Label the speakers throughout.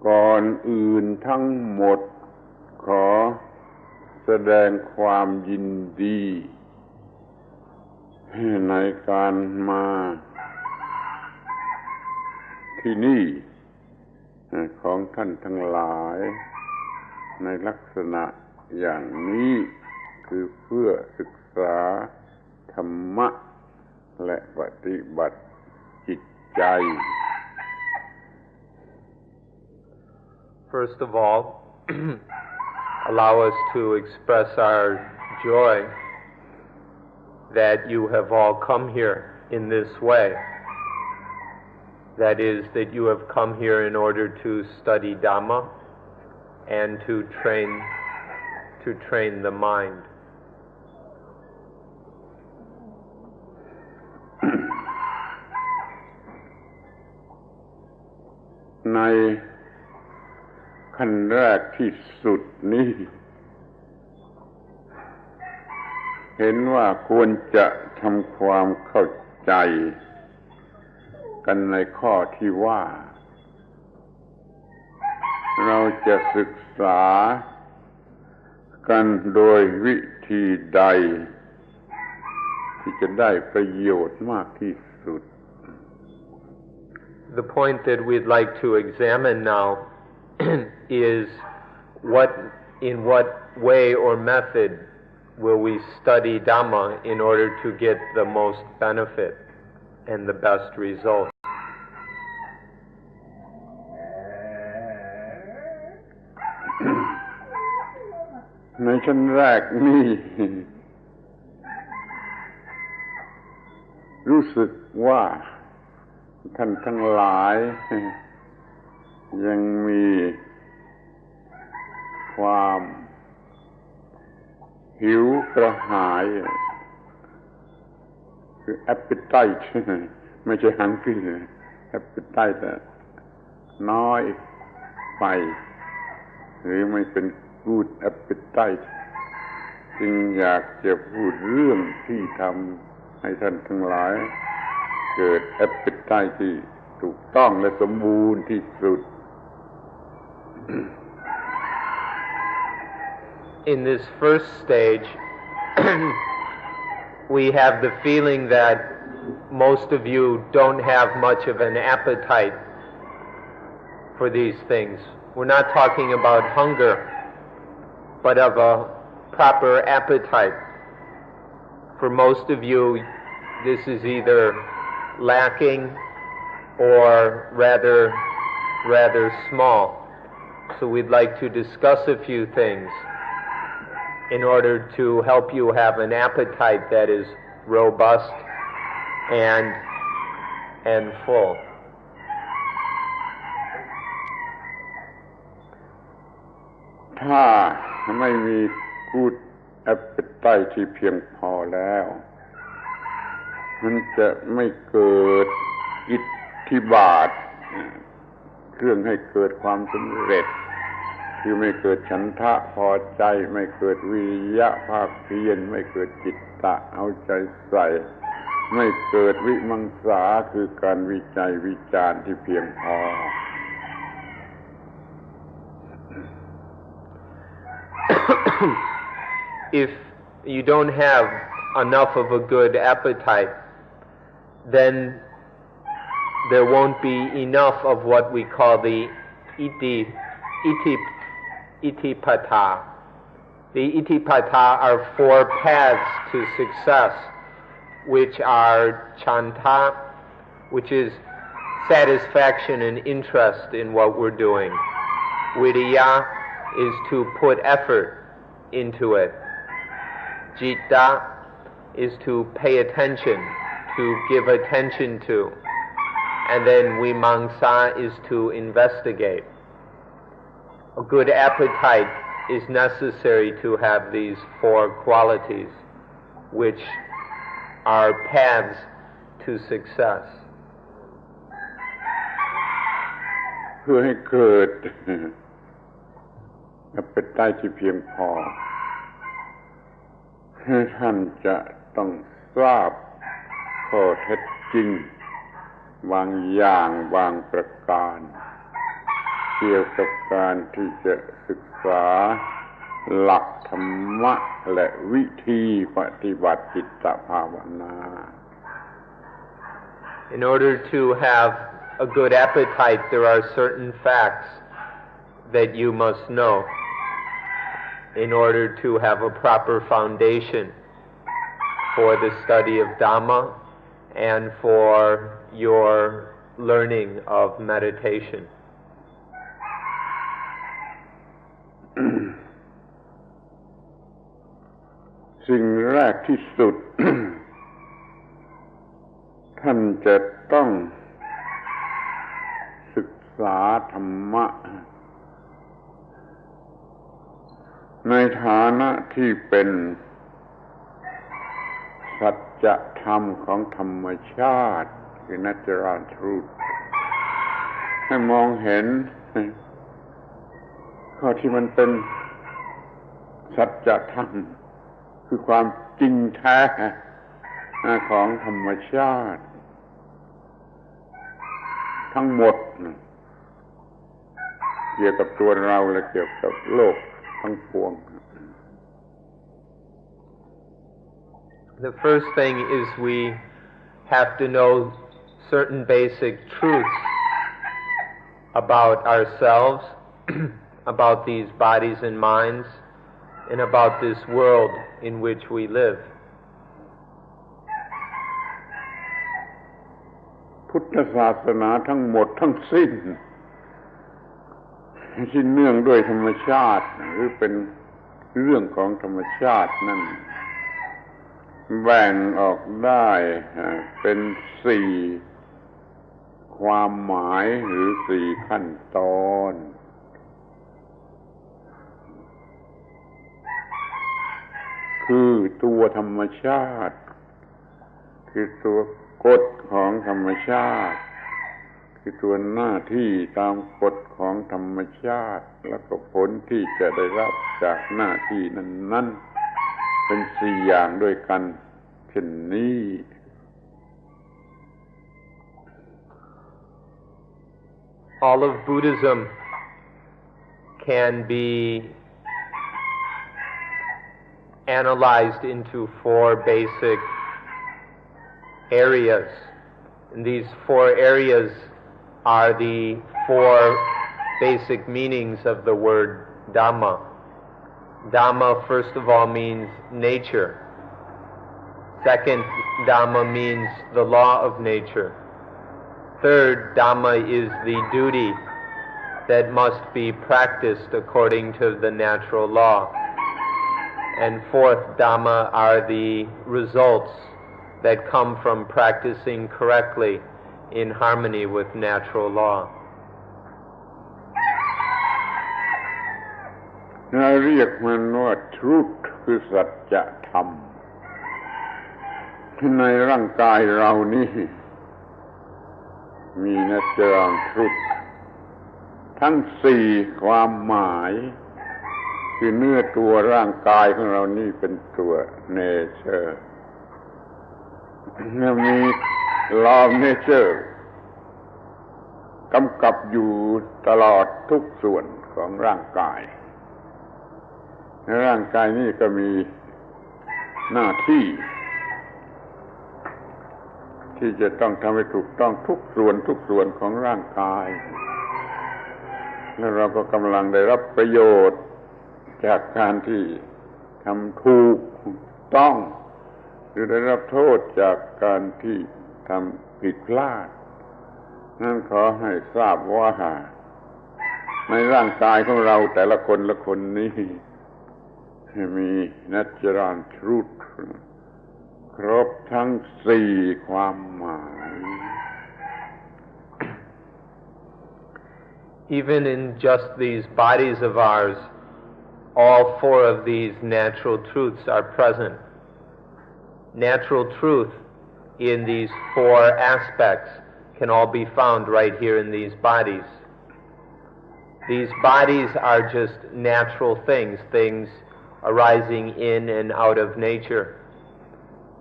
Speaker 1: ก่อนอื่นทั้งหมดขอแสดงความยินดีในการมาที่นี่ของท่านทั้งหลายในลักษณะอย่างนี้คือเพื่อศึกษาธรรมะและปฏิบัติจิตใจ
Speaker 2: First of all, allow us to express our joy that you have all come here in this way. That is, that you have come here in order to study Dhamma and to train the mind.
Speaker 1: ในขั้นแรกที่สุดนี้เห็นว่าควรจะทำความเข้าใจกันในข้อที่ว่าเราจะศึกษากันโดยวิธีใดที่จะได้ประโยชน์มากที่สุด
Speaker 2: The point that we'd like to examine now is in what way or method will we study Dhamma in order to get the most benefit and the best result.
Speaker 1: ในชั้นแรกนี่รู้สึกว่าท่านทั้งหลายยังมีความหิวกระหายคือ appetite ไม่ใช่ hungry appetite น้อยไปหรือไม่เป็น good appetite จึงอยากจะพูดเรื่องที่ทำให้ท่านทั้งหลายเกิด appetite ที่ถูกต้องและสมบูรณ์ที่สุด
Speaker 2: In this first stage, we have the feeling that most of you don't have much of an appetite for these things. We're not talking about hunger, but of a proper appetite. For most of you, this is either lacking or rather small. So we'd like to discuss a few things in order to help you have an appetite that is robust and full.
Speaker 1: ถ้าไม่มี good appetite ที่เพียงพอแล้วมันจะไม่เกิดอิทธิบาทเครื่องให้เกิดความสำเร็จคือไม่เกิดฉันทะพอใจไม่เกิดวิริยะภาคเพียรไม่เกิดจิตตะเอาใจใส่ไม่เกิดวิมังสาคือการวิจัยวิจารณ์ที่เพียงพอ
Speaker 2: If you don't have enough of a good appetite, then there won't be enough of what we call the itipata. The itipata are 4 paths to success, which are chanta, which is satisfaction and interest in what we're doing. Viriya is to put effort into it. Citta is to pay attention, to give attention to. And then vimamsa is to investigate. A good appetite is necessary to have these 4 qualities, which are paths to success.
Speaker 1: เพื่อให้เกิด appetite ที่เพียงพอท่านจะต้องทราบข้อเท็จจริงบางอย่างบางประการ ท เกี่ยวกับการที่จะศึกษาหลักธรรมะและวิธีปฏิบัติจิตภาวนา
Speaker 2: In order to have a good appetite, there are certain facts that you must know in order to have a proper foundation for the study of Dhamma and for your learning of meditation.
Speaker 1: สิ่งแรกที่สุด ท่านจะต้องศึกษาธรรมะในฐานะที่เป็นสัจธรรมของธรรมชาติคือ Natural Truth ให้มองเห็นข้อที่มันเป็นสัจธรรมคือความจริงแท้ของธรรมชาติทั้งหมดเกี่ยวกับตัวเราและเกี่ยวกับโลกทั้งปวง
Speaker 2: The first thing is we have to know certain basic truths about ourselves, about these bodies and minds, and about this world in which we live.
Speaker 1: พุทธศาสนาทั้งหมดทั้งสิ้นที่เนื่องด้วยธรรมชาติหรือเป็นเรื่องของธรรมชาตินั่นแบ่งออกได้เป็น4ความหมายหรือ4ขั้นตอนคือตัวธรรมชาติคือตัวกฎของธรรมชาติคือตัวหน้าที่ตามกฎของธรรมชาติแล้วก็ผลที่จะได้รับจากหน้าที่นั้นๆเป็น4อย่างด้วยกันเช่นนี้
Speaker 2: All of Buddhism can be analyzed into 4 basic areas. And these 4 areas are the 4 basic meanings of the word Dhamma. Dhamma, first of all, means nature. Second, Dhamma means the law of nature. Third, Dhamma is the duty that must be practiced according to the natural law. And fourth, Dhamma are the results that come from practicing correctly in harmony with natural law.
Speaker 1: เราเรียกมันว่า truth คือสัจธรรมในร่างกายเรานี่มี natural truth ทั้ง4ความหมายคือเนื้อตัวร่างกายของเรานี่เป็นตัว nature มี law of nature กำกับอยู่ตลอดทุกส่วนของร่างกายในร่างกายนี่ก็มีหน้าที่ที่จะต้องทำให้ถูกต้องทุกส่วนของร่างกายแล้วเราก็กำลังได้รับประโยชน์จากการที่ทำถูกต้องหรือได้รับโทษจากการที่ทำผิดพลาดนั่นขอให้ทราบว่าในร่างกายของเราแต่ละคนละคนนี้มี natural truth ครบทั้ง4ความหมาย
Speaker 2: Even in just these bodies of ours, all 4 of these natural truths are present. Natural truth in these 4 aspects can all be found right here in these bodies. These bodies are just natural things arising in and out of nature.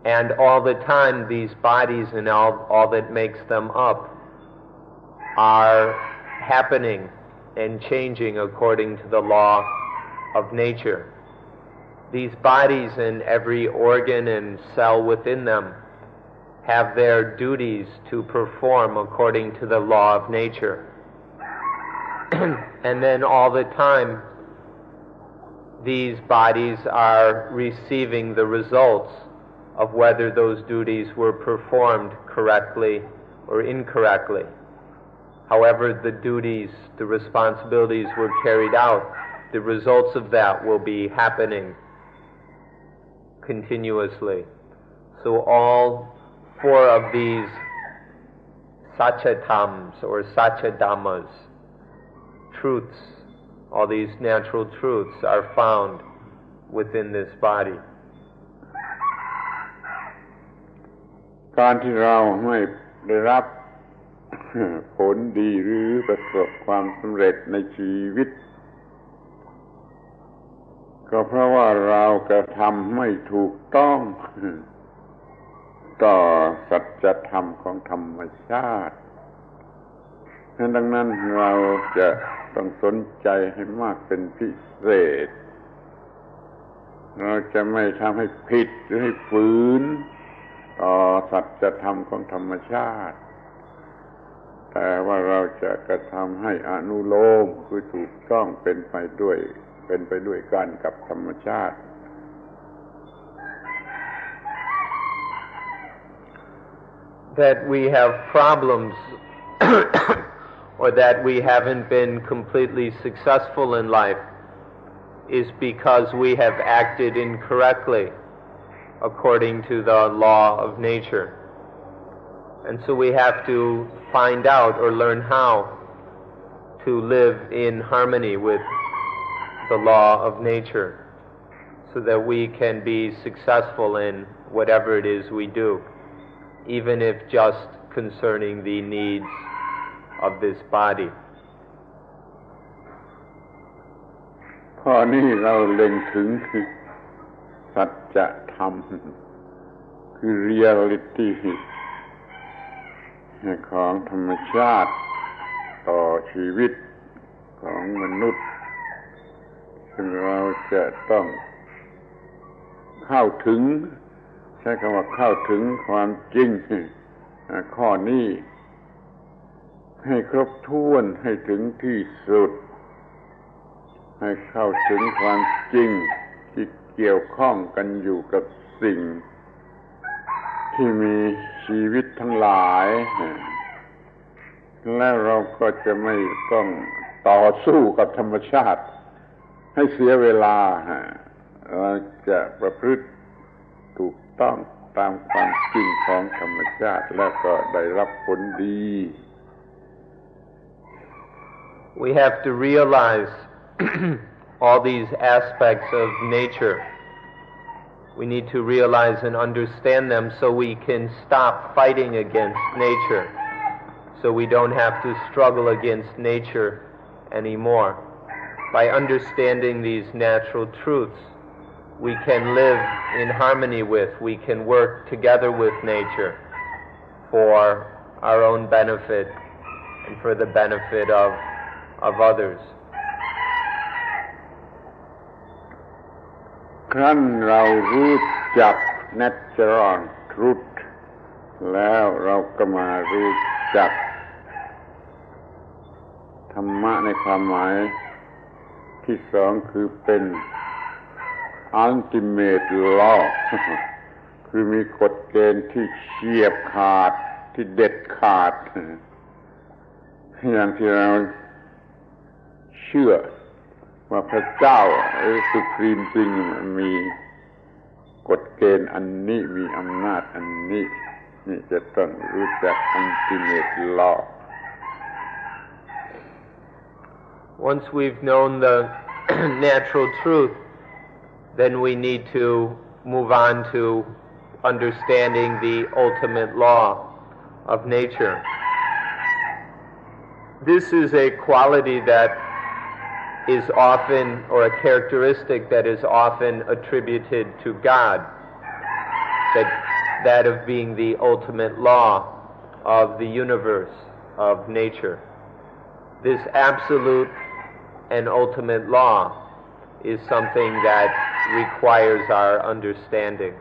Speaker 2: And all the time these bodies and all that makes them up are happening and changing according to the law of nature. These bodies and every organ and cell within them have their duties to perform according to the law of nature. And then all the time, these bodies are receiving the results of whether those duties were performed correctly or incorrectly. However the duties, the responsibilities were carried out, the results of that will be happening continuously. So all four of these satchatams or satchadhammas, truths, all these natural truths are found within this body.
Speaker 1: การที่เราไม่ได้รับผลดีหรือประสบความสำเร็จในชีวิตก็เพราะว่าเรากระทำไม่ถูกต้องต่อสัจธรรมของธรรมชาติดังนั้นเราจะต้องสนใจให้มากเป็นพิเศษเราจะไม่ทำให้ผิดหรือให้ฝืนต่อสัจธรรมของธรรมชาติแต่ว่าเราจะกระทำให้อนุโลมคือถูกต้องเป็นไปด้วยกันกับธรรมชาติ
Speaker 2: That we have problems or that we haven't been completely successful in life is because we have acted incorrectly according to the law of nature. And so we have to find out or learn how to live in harmony with the law of nature so that we can be successful in whatever it is we do, even if just concerning the needs of this body.
Speaker 1: ข้อนี้เราเล็งถึงสัจธรรมคือ reality ของธรรมชาติต่อชีวิตของมนุษย์ซึ่งเราจะต้องเข้าถึงใช้คำว่าเข้าถึงความจริงข้อนี้ให้ครบถ้วนให้ถึงที่สุดให้เข้าถึงความจริงที่เกี่ยวข้องกันอยู่กับสิ่งที่มีชีวิตทั้งหลายแล้วเราก็จะไม่ต้องต่อสู้กับธรรมชาติให้เสียเวลาเราจะประพฤติถูกต้องตามความจริงของธรรมชาติแล้วก็ได้รับผลดี
Speaker 2: We have to realize all these aspects of nature. We need to realize and understand them so we can stop fighting against nature, so we don't have to struggle against nature anymore. By understanding these natural truths, we can live in harmony with, we can work together with nature for our own benefit and for the benefit of others.
Speaker 1: ครั้นเรารู้จัก natural truth แล้วเราก็มารู้จักธรรมะในความหมายที่สองคือเป็น ultimate law คือมีกฎเกณฑ์ที่เฉียบขาดที่เด็ดขาดอย่างที่เราเชื่อว่าพระเจ้าหรือ Supreme Being มีกฎเกณฑ์อันนี้มีอำนาจอันนี้นี่จะต้องรู้จัก ultimate law.
Speaker 2: Once we've known the natural truth, then we need to move on to understanding the ultimate law of nature. This is a quality that is often, or a characteristic that is often attributed to God, that of being the ultimate law of the universe, of nature. this absolute and ultimate law is something that requires our understanding.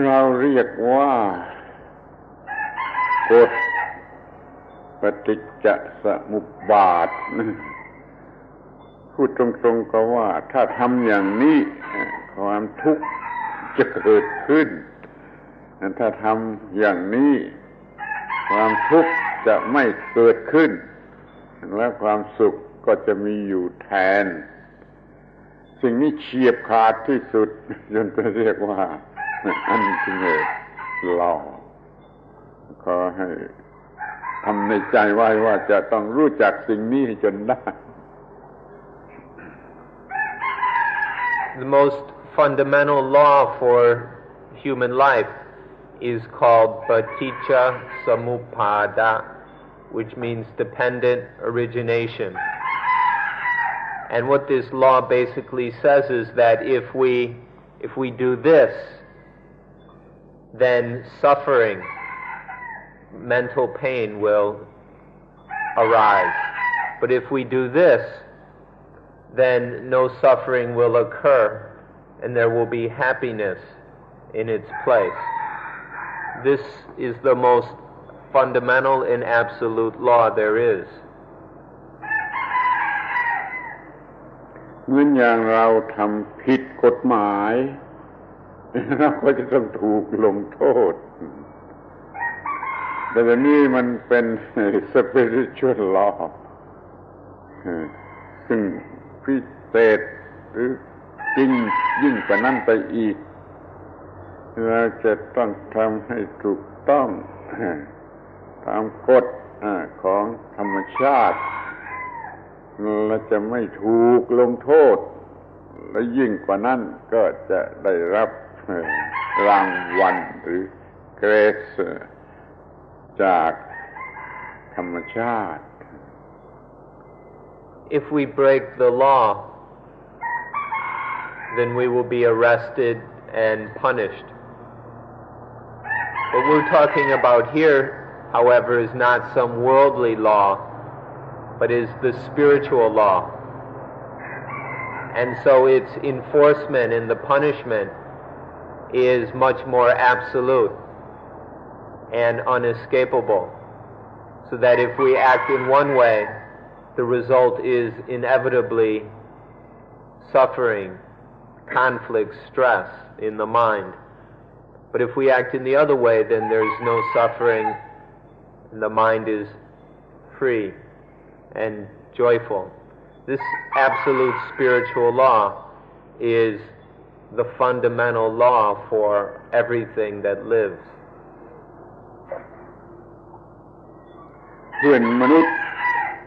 Speaker 1: เราเรียกว่ากฎปฏิจจสมุปบาทพูดตรงๆก็ว่าถ้าทำอย่างนี้ความทุกข์จะเกิดขึ้นถ้าทำอย่างนี้ความทุกข์จะไม่เกิดขึ้นและความสุขก็จะมีอยู่แทนสิ่งนี้เฉียบขาดที่สุดจนจะเรียกว่าultimate law ขอให้ทำในใจไว้ว่าจะต้องรู้จักสิ่งนี้จนได้
Speaker 2: The most fundamental law for human life is called paticca samuppada, which means dependent origination. And what this law basically says is that if we do this, then suffering, mental pain will arise. But if we do this, then no suffering will occur and there will be happiness in its place. This is the most fundamental and absolute law there is.
Speaker 1: เหมือนอย่างเราทำผิดกฎหมายเราก็จะต้องถูกลงโทษแต่แบบนี้มันเป็น spiritual law ซึ่งพิเศษหรือจริงยิ่งกว่านั้นไปอีกเราจะต้องทำให้ถูกต้องตามกฎของธรรมชาติเราจะไม่ถูกลงโทษและยิ่งกว่านั้นก็จะได้รับรางวัลหรือเกรสจากธรรมชาติ
Speaker 2: If we break the law, then we will be arrested and punished. What we're talking about here, however, is not some worldly law, but is the spiritual law. And so its enforcement and the punishment is much more absolute and unescapable. So that if we act in one way, the result is inevitably suffering, conflict, stress in the mind. But if we act in the other way, then there's no suffering, and the mind is free and joyful. This absolute spiritual law is the fundamental law for everything that lives.
Speaker 1: เพื่อนมนุษย์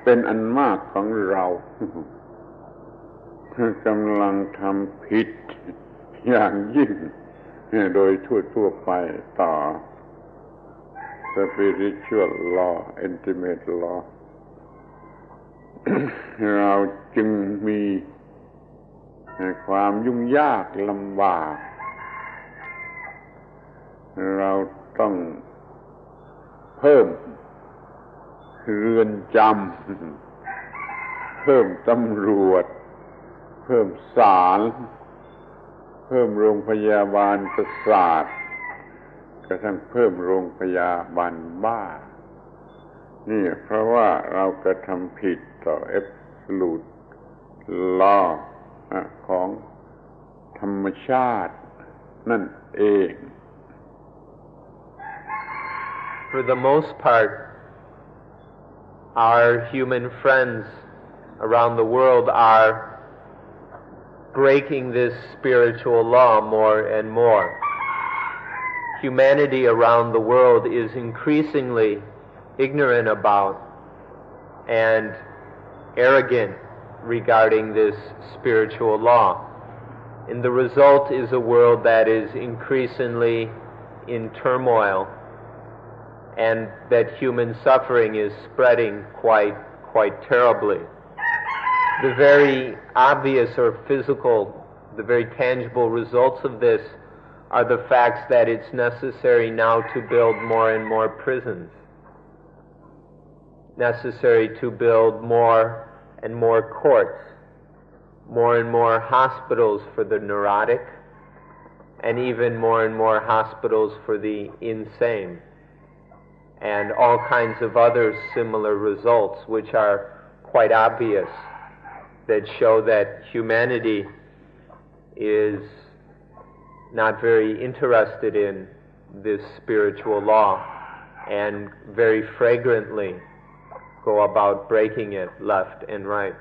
Speaker 1: เป็นอันมากของเรากำลังทำผิดอย่างยิ่งโดยทั่วไปต่อ spiritual law, ultimate law เราจึงมีความยุ่งยากลำบากเราต้องเพิ่มเรือนจำเพิ่มตำรวจเพิ่มศาลเพิ่มโรงพยาบาลประสาทกระทั่งเพิ่มโรงพยาบาลบ้านี่เพราะว่าเรากระทำผิดต่อ absolute law ของธรรมชาตินั่นเอง
Speaker 2: For the most part, our human friends around the world are breaking this spiritual law more and more. Humanity around the world is increasingly ignorant about and arrogant regarding this spiritual law. And the result is a world that is increasingly in turmoil, and that human suffering is spreading quite terribly. The very obvious or physical, the very tangible results of this are the facts that it's necessary now to build more and more prisons, necessary to build more and more courts, more and more hospitals for the neurotic, and even more and more hospitals for the insane, and all kinds of other similar results which are quite obvious, that show that humanity is not very interested in this spiritual law and very fragrantly go about breaking it left and right.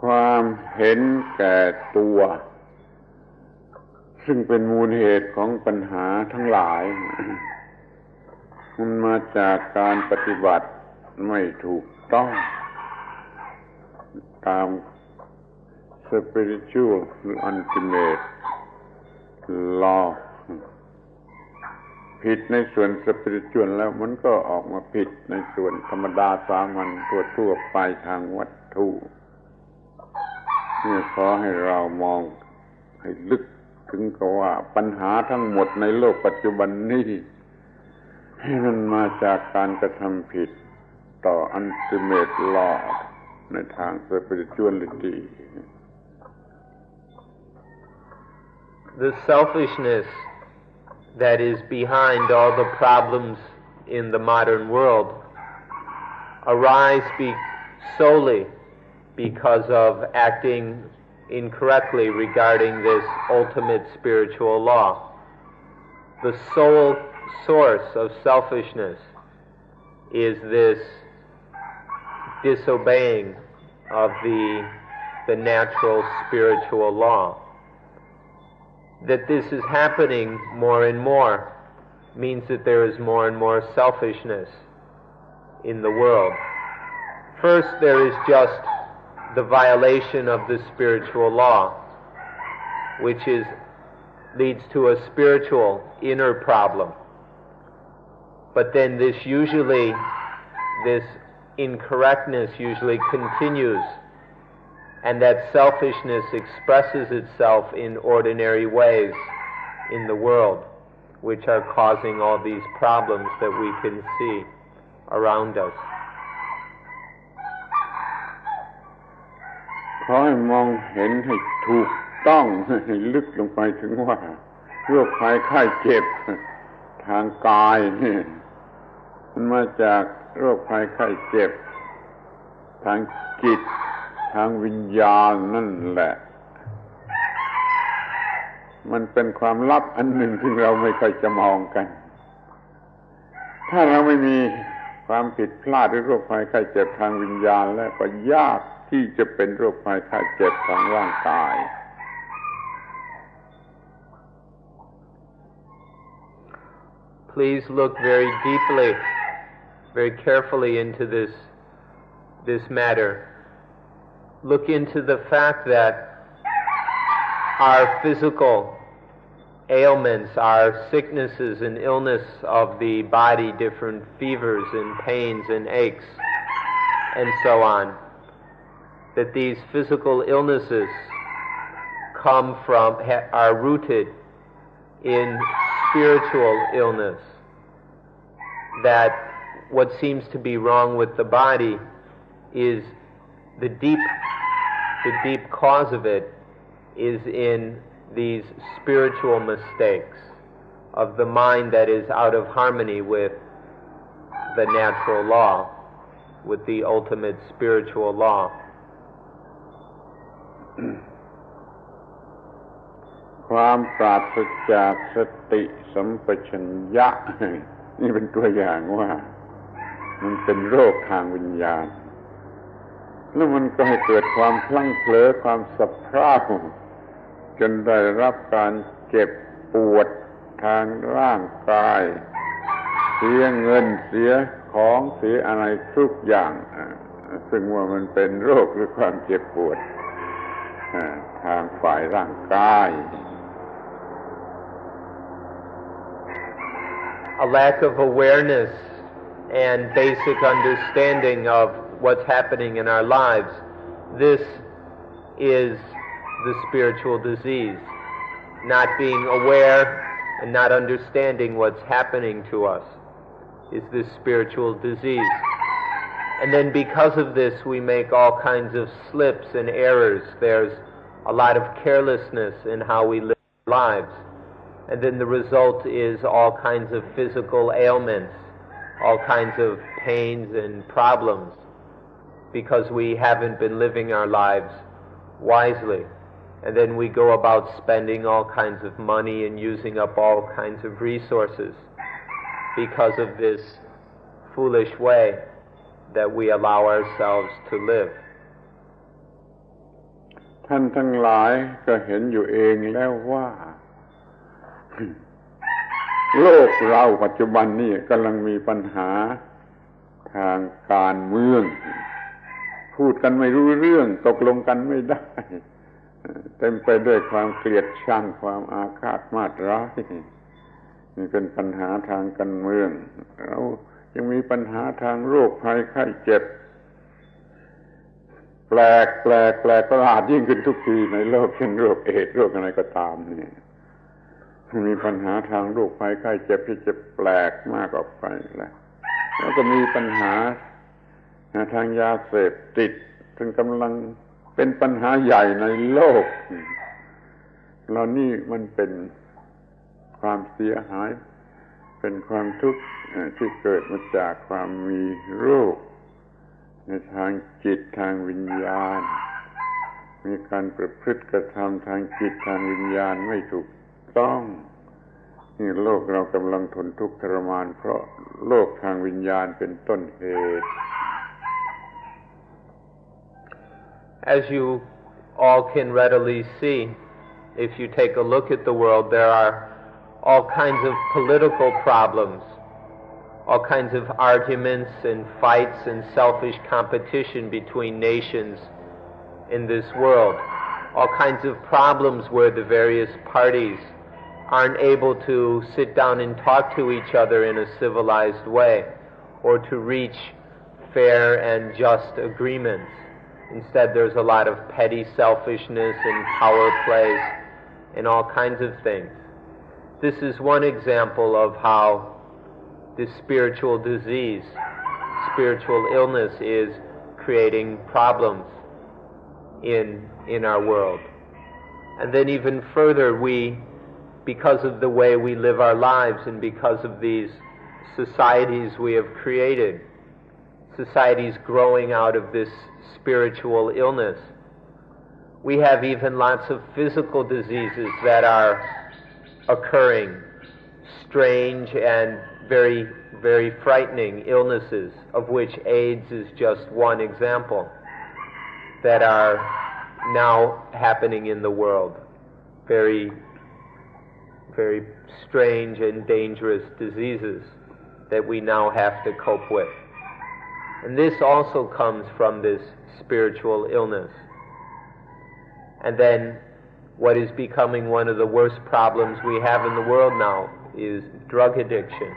Speaker 1: ความเห็นแก่ตัวซึ่งเป็นมูลเหตุของปัญหาทั้งหลาย มันมาจากการปฏิบัติไม่ถูกต้องตาม spiritual หรือ ultimate law ผิดในส่วน spiritual แล้วมันก็ออกมาผิดในส่วนธรรมดาสามัญทั่วๆไปทางวัตถุนี่ขอให้เรามองให้ลึกถึงกับว่าปัญหาทั้งหมดในโลกปัจจุบันนี้มันมาจากการกระทำผิดต่อ ultimate law ในทาง spirituality.
Speaker 2: The selfishness that is behind all the problems in the modern world arise solely because of acting incorrectly regarding this ultimate spiritual law. The sole source of selfishness is this disobeying of the natural spiritual law. That this is happening more and more means that there is more and more selfishness in the world. First, there is just the violation of the spiritual law, which leads to a spiritual inner problem. But then this incorrectness usually continues, and that selfishness expresses itself in ordinary ways in the world, which are causing all these problems that we can see around us.
Speaker 1: ขอให้มองเห็นให้ถูกต้องให้ลึกลงไปถึงว่าโรคภัยไข้เจ็บทางกายนี่มันมาจากโรคภัยไข้เจ็บทางจิตทางวิญญาณนั่นแหละมันเป็นความลับอันหนึ่งที่เราไม่ค่อยจะมองกันถ้าเราไม่มีความผิดพลาดหรือโรคภัยไข้เจ็บทางวิญญาณแล้วก็ยากที่จะเป็นโรคภัยไข้เจ็บทางร่างกาย
Speaker 2: Please look very deeply, very carefully into this matter. Look into the fact that our physical ailments, our sicknesses and illness of the body, different fevers and pains and aches and so on, that these physical illnesses are rooted in spiritual illness, that what seems to be wrong with the body is the deep cause of it is in these spiritual mistakes of the mind that is out of harmony with the natural law, with the ultimate spiritual law.
Speaker 1: ความปราศจากสติสัมปชัญญะนี่เป็นตัวอย่างว่ามันเป็นโรคทางวิญญาณแล้วมันก็ให้เกิดความพลั้งเผลอความสะเพร่าจนได้รับการเจ็บปวดทางร่างกายเสียเงินเสียของเสียอะไรทุกอย่างซึ่งว่ามันเป็นโรคหรือความเจ็บปวดทางฝ่ายร่างกาย
Speaker 2: A lack of awareness and basic understanding of what's happening in our lives, this is the spiritual disease. Not being aware and not understanding what's happening to us is this spiritual disease. And then because of this, we make all kinds of slips and errors. There's a lot of carelessness in how we live our lives. And then the result is all kinds of physical ailments, all kinds of pains and problems, because we haven't been living our lives wisely. And then we go about spending all kinds of money and using up all kinds of resources because of this foolish way that we allow ourselves to live.
Speaker 1: ท่านทั้งหลายก็เห็นอยู่เองแล้วว่า โลกเราปัจจุบันนี้กำลังมีปัญหาทางการเมืองพูดกันไม่รู้เรื่องตกลงกันไม่ได้เต็มไปด้วยความเกลียดชังความอาฆาตมาตร้ายนี่เป็นปัญหาทางการเมืองเรายังมีปัญหาทางโรคภัยไข้เจ็บแปลกประหลาดยิ่งขึ้นทุกทีในโลกเช่นโรคเอดส์โรคอะไรก็ตามนี่มีปัญหาทางโรคภัยไข้เจ็บที่จะแปลกมากออกไปแล้วก็มีปัญหาทางยาเสพติดซึ่งกำลังเป็นปัญหาใหญ่ในโลกเหล่านี้มันเป็นความเสียหายเป็นความทุกข์ที่เกิดมาจากความมีโรคในทางจิตทางวิญญาณมีการประพฤติกระทำทางจิตทางวิญญาณไม่ถูกต้องนี่โลกเรากำลังทนทุกข์ทรมานเพราะโลกทางวิญญาณเป็นต้นเหตุ
Speaker 2: As you all can readily see, if you take a look at the world, there are all kinds of political problems, all kinds of arguments and fights and selfish competition between nations in this world, all kinds of problems where the various parties aren't able to sit down and talk to each other in a civilized way or to reach fair and just agreements. Instead, there's a lot of petty selfishness and power plays and all kinds of things. This is one example of how this spiritual disease, spiritual illness is creating problems in our world. And then even further, because of the way we live our lives and because of these societies we have created, societies growing out of this spiritual illness, we have even lots of physical diseases that are occurring, strange and very, very frightening illnesses, of which AIDS is just one example, that are now happening in the world. Very, very strange and dangerous diseases that we now have to cope with. And this also comes from this spiritual illness. And then what is becoming one of the worst problems we have in the world now is drug addiction,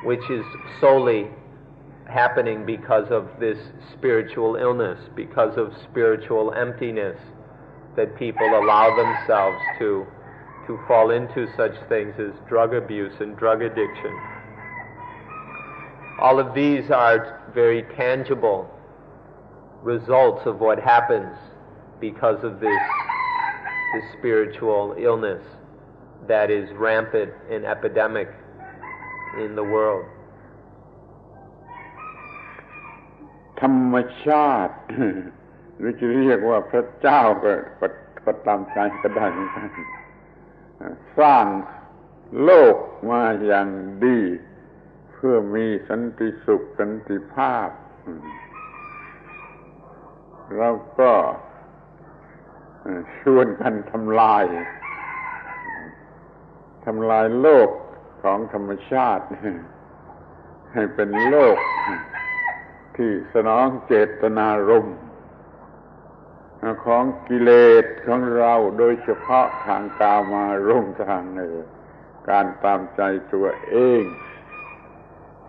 Speaker 2: which is solely happening because of this spiritual illness, because of spiritual emptiness, that people allow themselves to fall into such things as drug abuse and drug addiction. All of these are very tangible results of what happens because of this spiritual illness that is rampant and epidemic in the world.
Speaker 1: ธรรมชาติ หรือจะเรียกว่าพระเจ้าก็ตามใจก็ได้เหมือนกันสร้างโลกมาอย่างดีเพื่อมีสันติสุขสันติภาพเราก็ชวนกันทำลายโลกของธรรมชาติให้เป็นโลกที่สนองเจตนารมณ์ของกิเลสของเราโดยเฉพาะทางกามารมณ์ทางการตามใจตัวเอง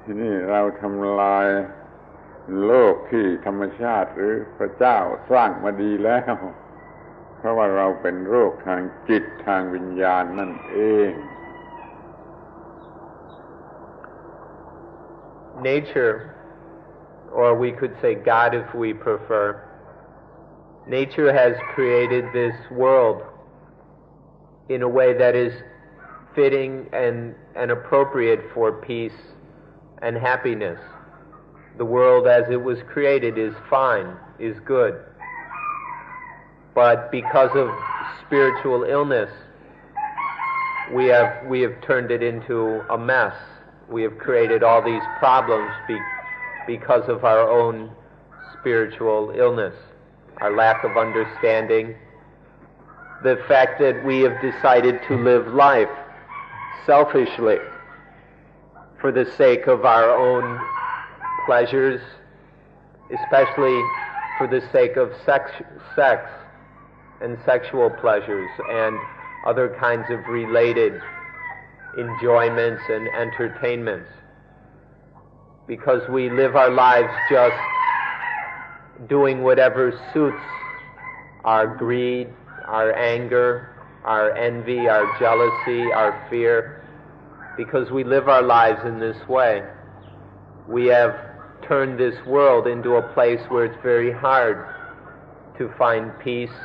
Speaker 1: ที่นี่เราทำลายโลกที่ธรรมชาติหรือพระเจ้าสร้างมาดีแล้ว เพราะว่าเราเป็นโรคทางจิตทางวิญญาณนั่นเอง
Speaker 2: Nature, or we could say God if we prefer, nature has created this world in a way that is fitting and appropriate for peace and happiness. The world as it was created is fine, is good. But because of spiritual illness, we have turned it into a mess. We have created all these problems because of our own spiritual illness, our lack of understanding, the fact that we have decided to live life selfishly for the sake of our own pleasures, especially for the sake of sex and sexual pleasures and other kinds of related enjoyments and entertainments. Because we live our lives just doing whatever suits our greed, our anger, our envy, our jealousy, our fear. Because we live our lives in this way, we have turned this world into a place where it's very hard to find peace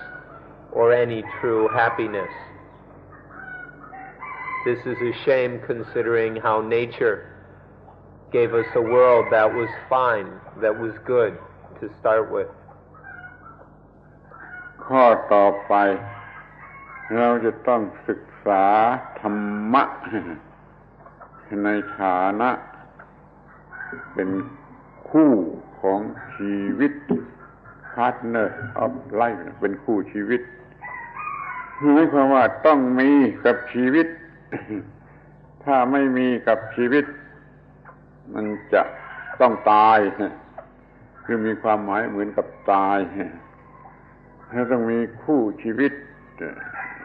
Speaker 2: or any true happiness. This is a shame considering how nature gave us a world that was fine, that was good to start with.
Speaker 1: ข้อต่อไปเราจะต้องศึกษาธรรมะในฐานะเป็นคู่ของชีวิต partner of life เป็นคู่ชีวิตหมายความว่าต้องมีกับชีวิต ถ้าไม่มีกับชีวิตมันจะต้องตายคือมีความหมายเหมือนกับตายถ้าต้องมีคู่ชีวิต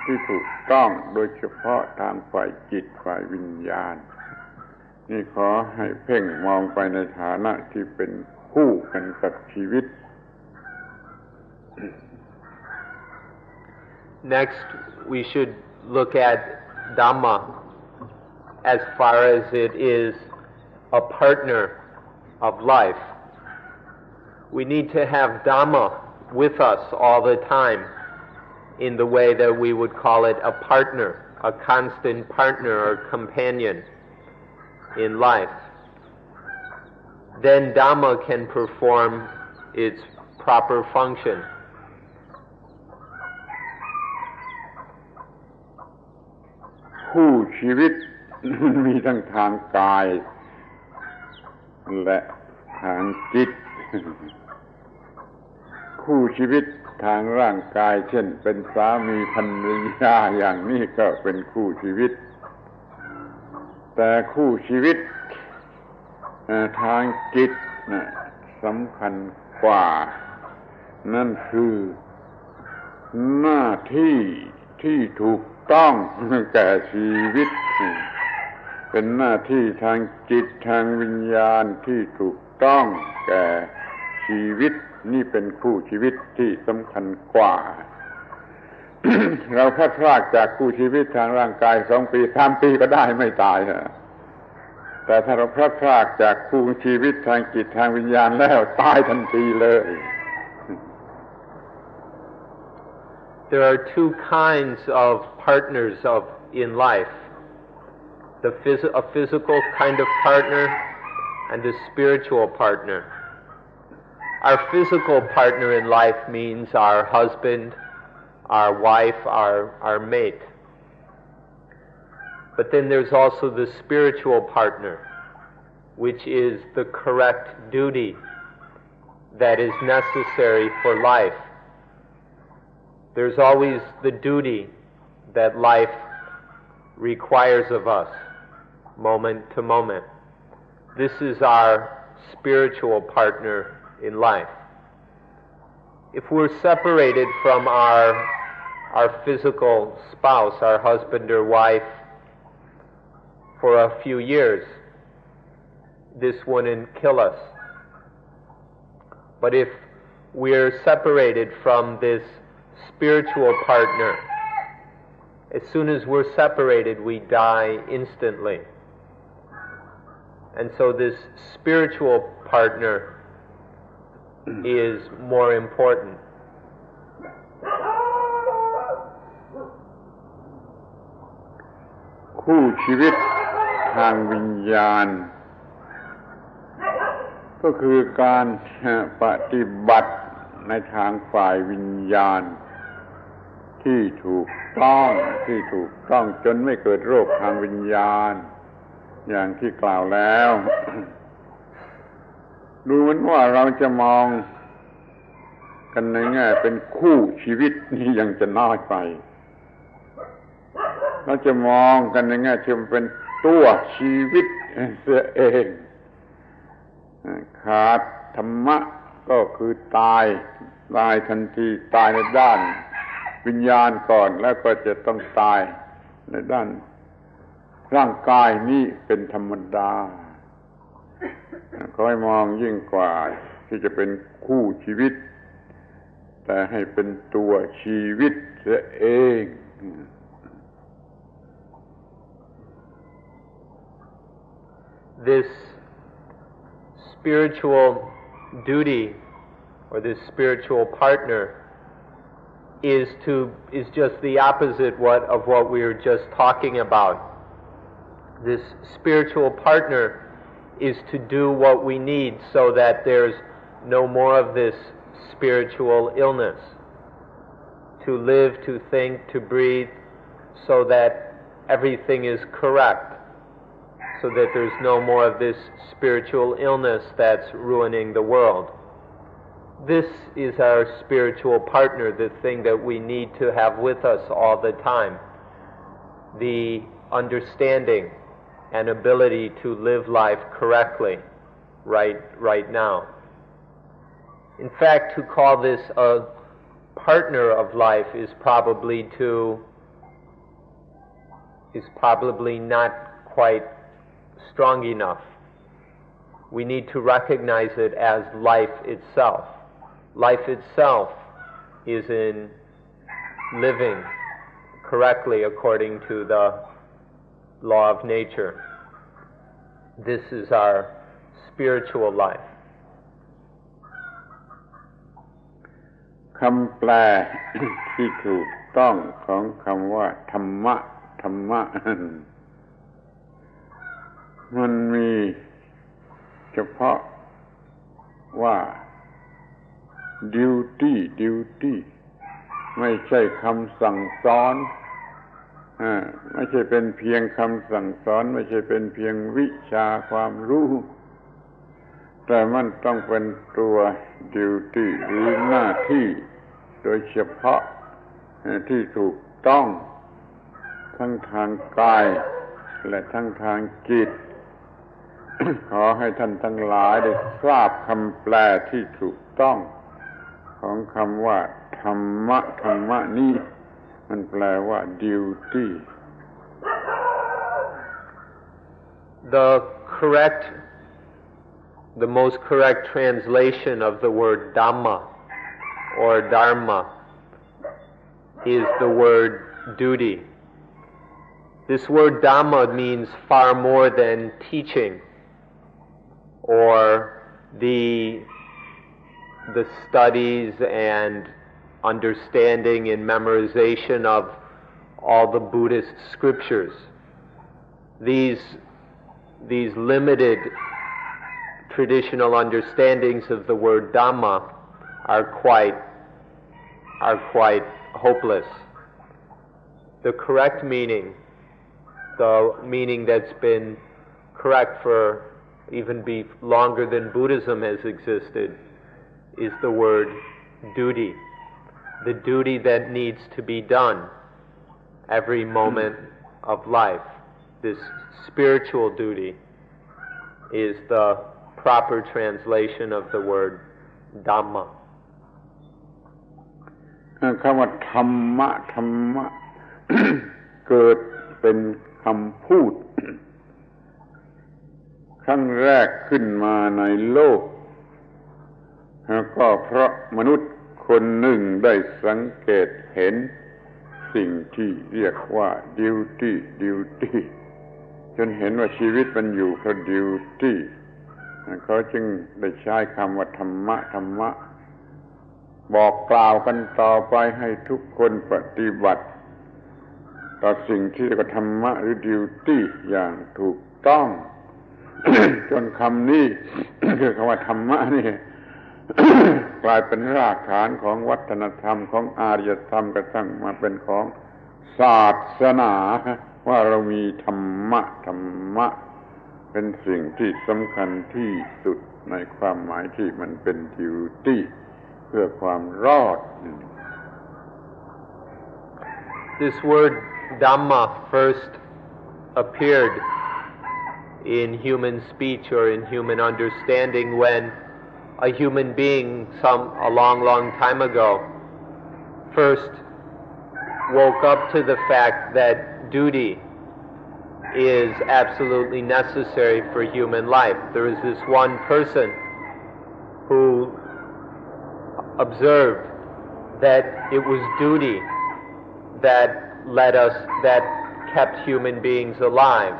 Speaker 1: ที่ถูกต้องโดยเฉพาะทางฝ่ายจิตฝ่ายวิญญาณนี่ขอให้เพ่งมองไปในฐานะที่เป็นคู่กันกับชีวิต
Speaker 2: Next, we should look at Dhamma as far as it is a partner of life. We need to have Dhamma with us all the time in the way that we would call it a partner, a constant partner or companion in life. Then Dhamma can perform its proper function.
Speaker 1: คู่ชีวิต มีทั้งทางกายและทางจิต คู่ชีวิตทางร่างกายเช่นเป็นสามีภรรยาอย่างนี้ก็เป็นคู่ชีวิตแต่คู่ชีวิตทางจิตสำคัญกว่านั่นคือหน้าที่ที่ถูกต้องแก่ชีวิตเป็นหน้าที่ทางจิตทางวิญญาณที่ถูกต้องแก่ชีวิตนี่เป็นคู่ชีวิตที่สำคัญกว่า เราพลาดจากคู่ชีวิตทางร่างกาย2 ปี 3 ปีก็ได้ไม่ตายแต่ถ้าเราพลาดจากคู่ชีวิตทางจิตทางวิญญาณแล้วตายทันทีเลย
Speaker 2: There are two kinds of partners in life. A physical kind of partner and a spiritual partner. Our physical partner in life means our husband, our wife, our mate. But then there's also the spiritual partner, which is the correct duty that is necessary for life. There's always the duty that life requires of us, moment to moment. This is our spiritual partner in life. If we're separated from our physical spouse, our husband or wife, for a few years, this wouldn't kill us. But if we're separated from this spiritual partner. As soon as we're separated, we die instantly. And so this spiritual partner is more important.
Speaker 1: คู่ชีวิตทางวิญญาณก็คือการปฏิบัติในทางฝ่ายวิญญาณที่ถูกต้องจนไม่เกิดโรคทางวิญญาณอย่างที่กล่าวแล้ว ดูเหมือนว่าเราจะมองกันในแง่เป็นคู่ชีวิตนี่ยังจะน้อยไปเราจะมองกันในแง่ที่มันเป็นตัวชีวิตเสียเองขาดธรรมะก็คือตายทันทีตายในด้านวิญญาณก่อนแล้วก็จะต้องตายในด้านร่างกายนี้เป็นธรรมดาขอให้มองยิ่งกว่าที่จะเป็นคู่ชีวิตแต่ให้เป็นตัวชีวิตเสียเอง
Speaker 2: This spiritual duty or this spiritual partner is just the opposite of what we were just talking about. This spiritual partner is to do what we need so that there's no more of this spiritual illness. To live, to think, to breathe, so that everything is correct, so that there's no more of this spiritual illness that's ruining the world. This is our spiritual partner, the thing that we need to have with us all the time. The understanding and ability to live life correctly right now. In fact, to call this a partner of life is probably not quite strong enough. We need to recognize it as life itself. Life itself is in living correctly according to the law of nature. This is our spiritual life.
Speaker 1: คำแปลที่ถูกต้องของคำว่าธรรมะมันมีเฉพาะว่า duty ไม่ใช่คำสั่งสอนไม่ใช่เป็นเพียงคำสั่งสอนไม่ใช่เป็นเพียงวิชาความรู้แต่มันต้องเป็นตัว duty หรือหน้าที่โดยเฉพาะที่ถูกต้องทั้งทางกายและทั้งทางจิต ขอให้ท่านทั้งหลายได้ทราบคำแปลที่ถูกต้องของคำว่าธรรมะนี้มันแปลว่า duty.
Speaker 2: The most correct translation of the word Dhamma or Dharma is the word duty. This word Dhamma means far more than teaching or the studies and understanding and memorization of all the Buddhist scriptures. These limited traditional understandings of the word Dhamma are quite hopeless. The correct meaning, the meaning that's been correct for even be longer than Buddhism has existed, is the word duty. The duty that needs to be done every moment of life. This spiritual duty is the proper translation of the word Dhamma.
Speaker 1: คำว่าธรรมะ เกิดเป็นคำพูดครั้งแรกขึ้นมาในโลกแล้วก็เพราะมนุษย์ คนหนึ่งได้สังเกตเห็นสิ่งที่เรียกว่า duty จนเห็นว่าชีวิตมันอยู่เพราะ duty เขาจึงได้ใช้คำว่าธรรมะบอกกล่าวกันต่อไปให้ทุกคนปฏิบัติต่อสิ่งที่เรียกว่าธรรมะหรือ duty อย่างถูกต้อง จนคำนี้ คือคำว่าธรรมะนี่ กลายเป็นรากฐานของวัฒนธรรมของอารยธรรมกระทั่งมาเป็นของศาสนาว่าเรามีธรรมะเป็นสิ่งที่สำคัญที่สุดในความหมายที่มันเป็น duty เพื่อความรอด
Speaker 2: This word Dhamma first appeared in human speech or in human understanding when a human being a long time ago first woke up to the fact that duty is absolutely necessary for human life. There is this one person who observed that it was duty that kept human beings alive,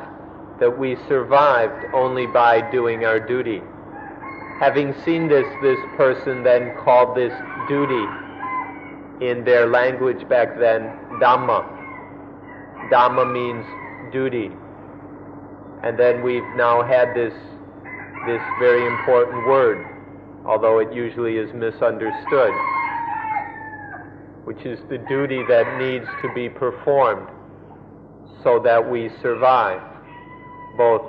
Speaker 2: that we survived only by doing our duty. Having seen this person then called this duty, in their language back then, Dhamma. Dhamma means duty. And then we've now had this very important word, although it usually is misunderstood, which is the duty that needs to be performed so that we survive, both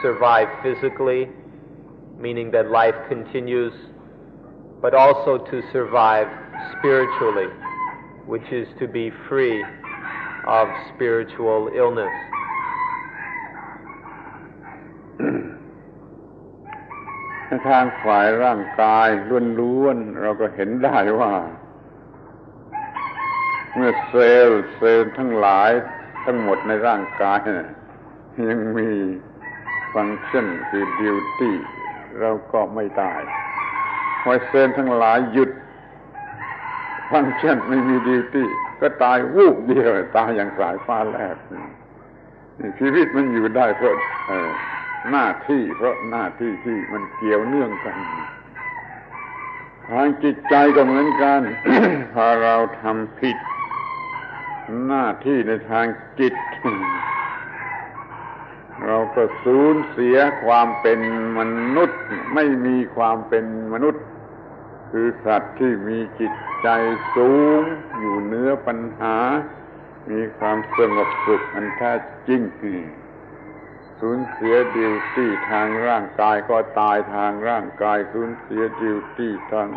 Speaker 2: survive physically, meaning that life continues, but also to survive spiritually, which is to be free of spiritual illness.
Speaker 1: ในทางฝ่ายร่างกายล้วนๆเราก็เห็นได้ว่าเมื่อเซลล์ทั้งหลายทั้งหมดในร่างกายยังมีฟังก์ชันคือ duty เราก็ไม่ตายพอเซลล์ทั้งหลายหยุดฟังก์ชันไม่มี duty ก็ตายวูบเดียวตายอย่างสายฟ้าแลบชีวิตมันอยู่ได้เพราะหน้าที่ที่มันเกี่ยวเนื่องกันทางจิตใจก็เหมือนกัน พอเราทำผิดหน้าที่ในทางจิต เราก็สูญเสียความเป็นมนุษย์ไม่มีความเป็นมนุษย์คือสัตว์ที่มีจิตใจสูงอยู่เหนือปัญหามีความสงบสุขอันแท้จริงสูญเสียดิวตี้ทางร่างกายก็ตายทางร่างกายสูญเสียดิวตี้ทาง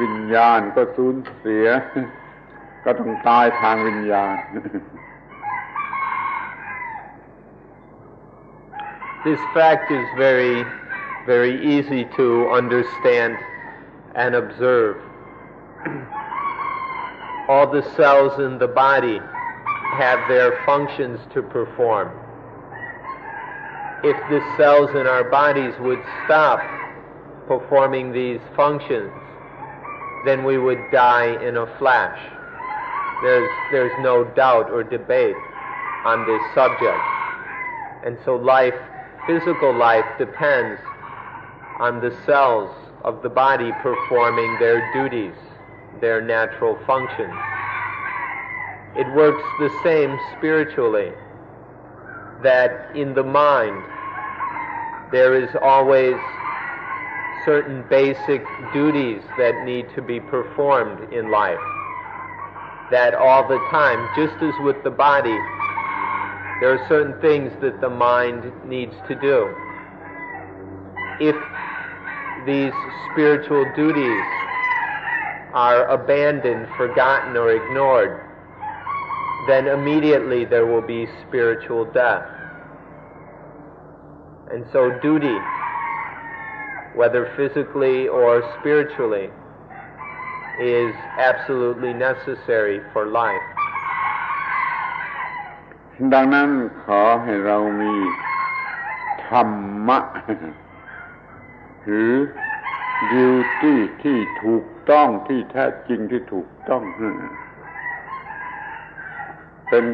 Speaker 1: วิญญาณก็สูญเสียก็ต้องตายทางวิญญาณ
Speaker 2: This fact is very, very easy to understand and observe. All the cells in the body have their functions to perform. If the cells in our bodies would stop performing these functions, then we would die in a flash. There's no doubt or debate on this subject. And so physical life depends on the cells of the body performing their duties, their natural functions. It works the same spiritually, that in the mind there is always certain basic duties that need to be performed in life. That all the time, just as with the body, there are certain things that the mind needs to do. If these spiritual duties are abandoned, forgotten, or ignored, then immediately there will be spiritual death. And so duty, whether physically or spiritually, is absolutely necessary for life.
Speaker 1: ดังนั้นขอให้เรามีธรรมะหรือ duty ที่ถูกต้องที่แท้จริงที่ถูกต้องเป็น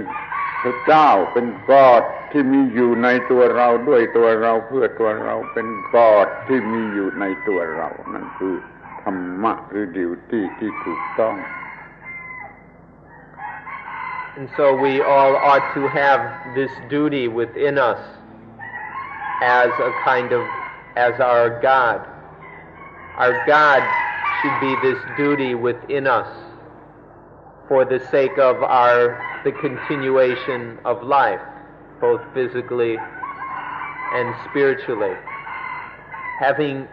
Speaker 1: พระเจ้าเป็นกอดที่มีอยู่ในตัวเราด้วยตัวเราเพื่อตัวเราเป็นกอดที่มีอยู่ในตัวเรานั่นคือธรรมะหรือ duty ที่ถูกต้อง
Speaker 2: And so we all ought to have this duty within us as a kind of, as our God. Our God should be this duty within us for the sake of the continuation of life, both physically and spiritually. Having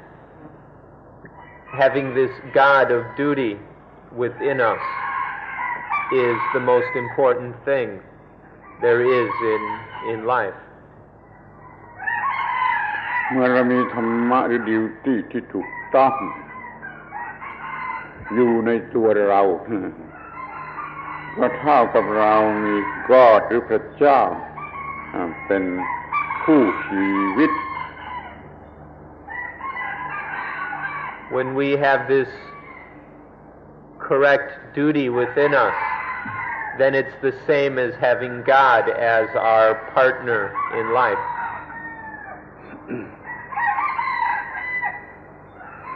Speaker 2: this God of duty within us is the most important thing there is in life.
Speaker 1: เมื่อเรามีธรรมะหรือ duty ที่ถูกต้องอยู่ในตัวเราก็เท่ากับเรามีกอดหรือพระเจ้าเป็นคู่ชีวิต
Speaker 2: When we have this correct duty within us, then it's the same as having God as our partner in life.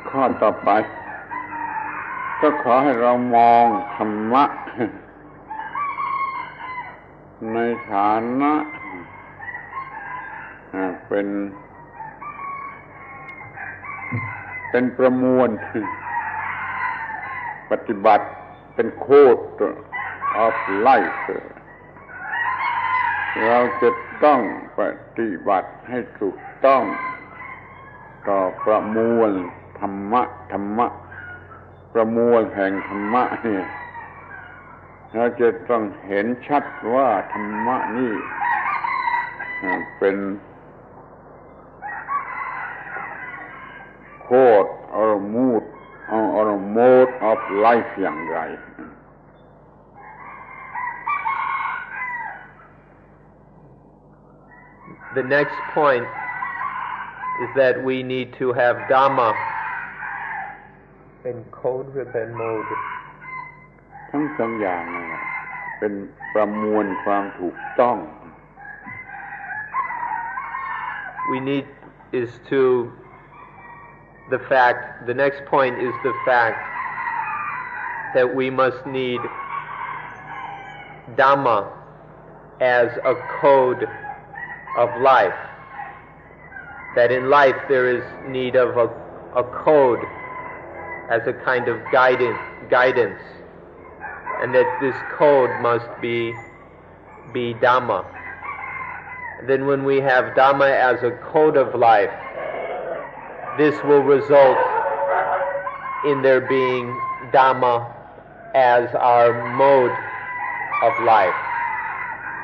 Speaker 1: ข้อต่อไปก็ขอให้เรามองธรรมะในฐานะเป็นประมวลปฏิบัติเป็นโค้ด of life เราจะต้องปฏิบัติให้ถูกต้องต่อประมวลธรรมะประมวลแห่งธรรมะนี่เราจะต้องเห็นชัดว่าธรรมะนี่เป็นโค้ด or mode of life อย่างไร
Speaker 2: The next point is that we need to have Dhamma in code หรือเป็น mode
Speaker 1: ทั้งสองอย่างนั่นแหละเป็นประมวลความถูกต้อง
Speaker 2: We need is to the next point is the fact that we must need Dhamma as a code of life. That in life there is need of a code as a kind of guidance, and that this code must be Dhamma. Then when we have Dhamma as a code of life, this will result in there being Dhamma as our mode of life.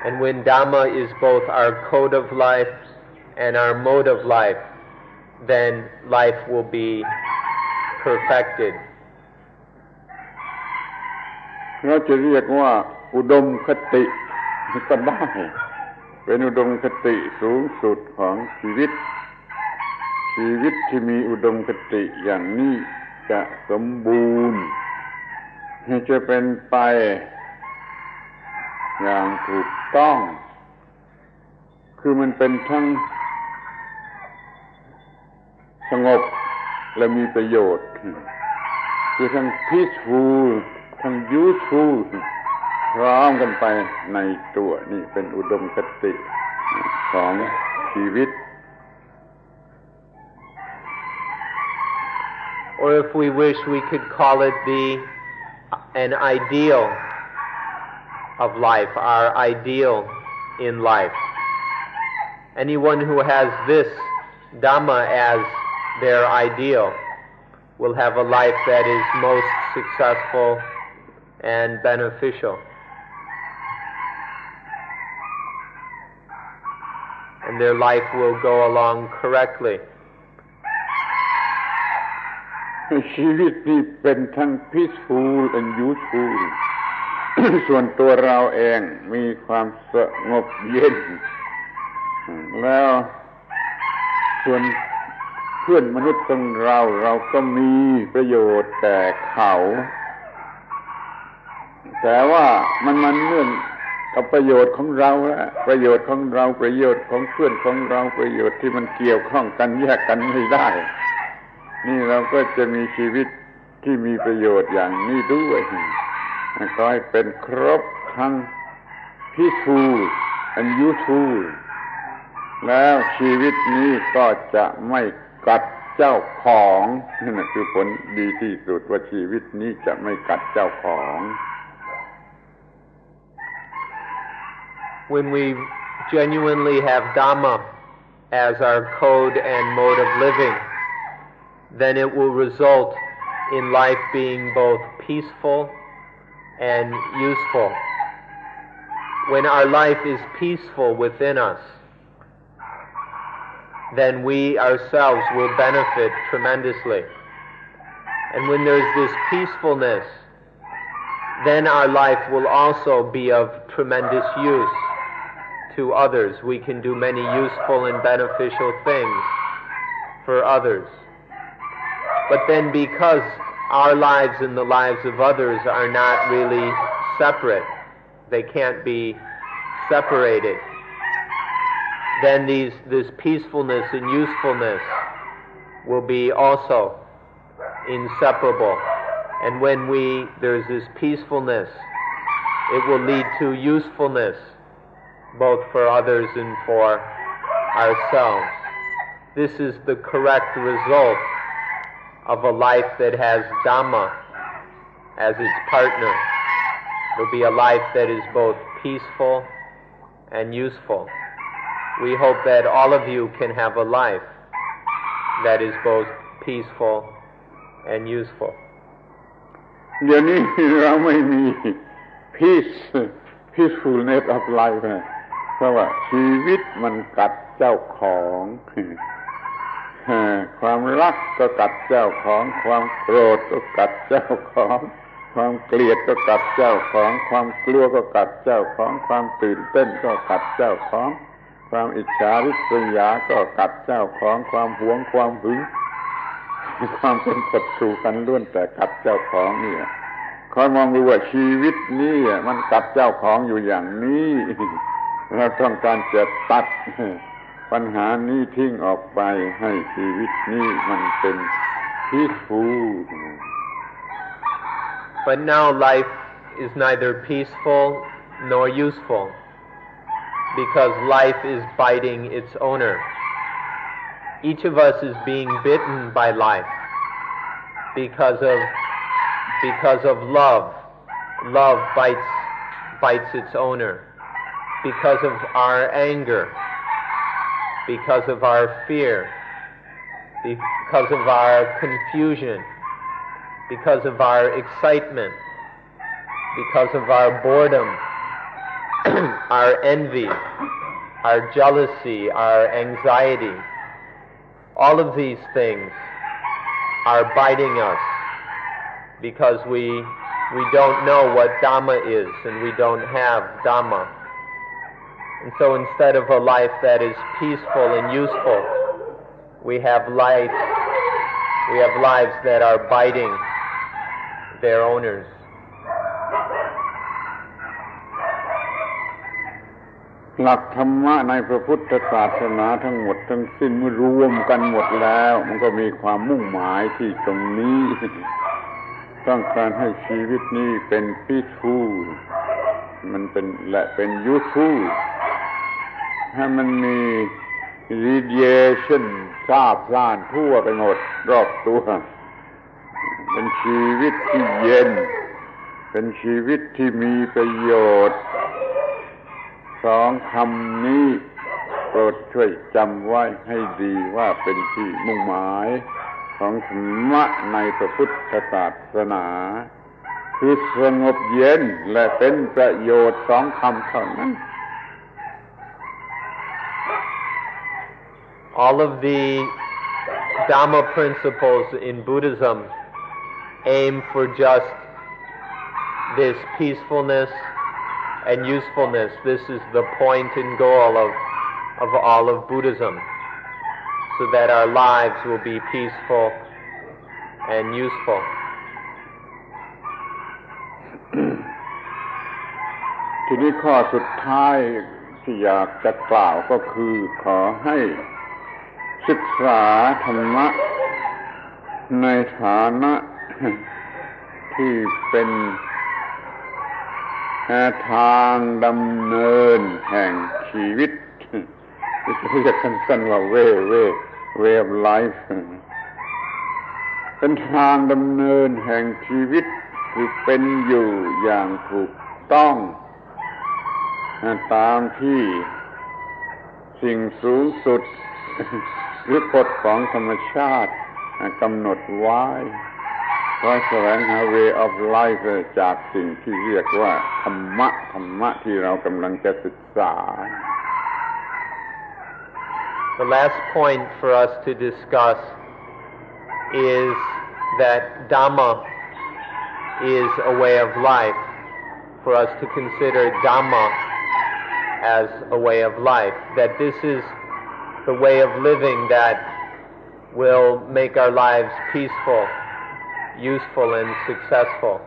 Speaker 2: And when Dhamma is both our code of life and our mode of life, then life will be perfected.
Speaker 1: เราจะเรียกว่าอุดมคติก็ได้เป็นอุดมคติสูงสุดของชีวิตที่มีอุดมคติอย่างนี้จะสมบูรณ์จะเป็นไปอย่างถูกต้องคือมันเป็นทั้งสงบและมีประโยชน์คือทั้ง peaceful ทั้ง useful พร้อมกันไปในตัวนี่เป็นอุดมคติของชีวิต
Speaker 2: Or if we wish, we could call it an ideal of life, our ideal in life. Anyone who has this Dhamma as their ideal will have a life that is most successful and beneficial. And their life will go along correctly.
Speaker 1: ชีวิตนี้เป็นทั้ง peaceful and useful ส่วนตัวเราเองมีความสงบเย็นแล้วส่วน พื่อนมนุษย์ของเราก็มีประโยชน์แก่เขาแต่ว่ามันเนื่องกับประโยชน์ของเราประโยชน์ของเราประโยชน์ของเพื่อนของเราประโยชน์ที่มันเกี่ยวข้องกันแยกกันไม่ได้นี่เราก็จะมีชีวิตที่มีประโยชน์อย่างนี้ด้วยขอให้เป็นครบทั้ง peaceful and useful แล้วชีวิตนี้ก็จะไม่กัดเจ้าของนั่นคือผลดีที่สุดว่าชีวิตนี้จะไม่กัดเจ้าของ
Speaker 2: When we genuinely have Dhamma as our code and mode of living, then it will result in life being both peaceful and useful. When our life is peaceful within us, then we ourselves will benefit tremendously. And when there's this peacefulness, then our life will also be of tremendous use to others. We can do many useful and beneficial things for others. But then because our lives and the lives of others are not really separate, they can't be separated, then this peacefulness and usefulness will be also inseparable. And when there's this peacefulness, it will lead to usefulness, both for others and for ourselves. This is the correct result of a life that has Dhamma as its partner. It will be a life that is both peaceful and useful. We hope that all of you can have a life that is both peaceful and useful.
Speaker 1: เดี๋ยวนี้เราไม่มี peacefulness of life นะเพราะว่าชีวิตมันกัดเจ้าของความรักก็กัดเจ้าของความโกรธก็กัดเจ้าของความเกลียดก็กัดเจ้าของความกลัวก็กัดเจ้าของความตื่นเต้นก็กัดเจ้าของความอิจฉาริษยาก็กัดเจ้าของความหวงความหึงความเป็นศัตรูกันล้วนแต่กัดเจ้าของนี่คอยมองดูว่าชีวิตนี้มันกัดเจ้าของอยู่อย่างนี้เราต้องการจะตัดปัญหานี้ทิ้งออกไปให้ชีวิตนี้มันเป็น peaceful.
Speaker 2: But now life is neither peaceful nor useful, because life is biting its owner. Each of us is being bitten by life because of love. Love bites its owner. Because of our anger, because of our fear, because of our confusion, because of our excitement, because of our boredom, our envy, our jealousy, our anxiety. All of these things are biting us because we don't know what Dhamma is and we don't have Dhamma. And so instead of a life that is peaceful and useful, we have lives that are biting their owners.
Speaker 1: หลักธรรมะในพระพุทธศาสนาทั้งหมดทั้งสิ้นเมื่อรวมกันหมดแล้วมันก็มีความมุ่งหมายที่ตรงนี้ต้องการให้ชีวิตนี้เป็น peaceful มันเป็น useful ให้มันมี radiation ทราบซ่านทั่วไปหมดรอบตัวเป็นชีวิตที่เย็นเป็นชีวิตที่มีประโยชน์สองคำนี้โปรดช่วยจำไว้ให้ดีว่าเป็นที่มุ่งหมายของธรรมะในพระพุทธศาสนาคือสงบเย็นและเป็นประโยชน์สองคำเท่านั้น
Speaker 2: All of the Dhamma principles in Buddhism aim for just this peacefulness and usefulness. This is the point and goal of all of Buddhism. so that our lives will be peaceful and useful.
Speaker 1: ทีนี้ข้อสุดท้ายที่อยากจะกล่าวก็คือขอให้ศึกษาธรรมะในฐานะที่เป็นทางดำเนินแห่งชีวิตที่เรียกสั้นๆว่า way of life เป็นทางดำเนินแห่งชีวิตคือเป็นอยู่อย่างถูกต้องตามที่สิ่งสูงสุดหรือกฎของธรรมชาติกำหนดไว้แสวงหา way of life จากสิ่งที่เรียกว่าธรรมะที่เรากำลังจะศึกษา
Speaker 2: The last point for us to discuss is that Dhamma is a way of life, for us to consider Dhamma as a way of life, that this is the way of living that will make our lives peaceful, useful, and successful.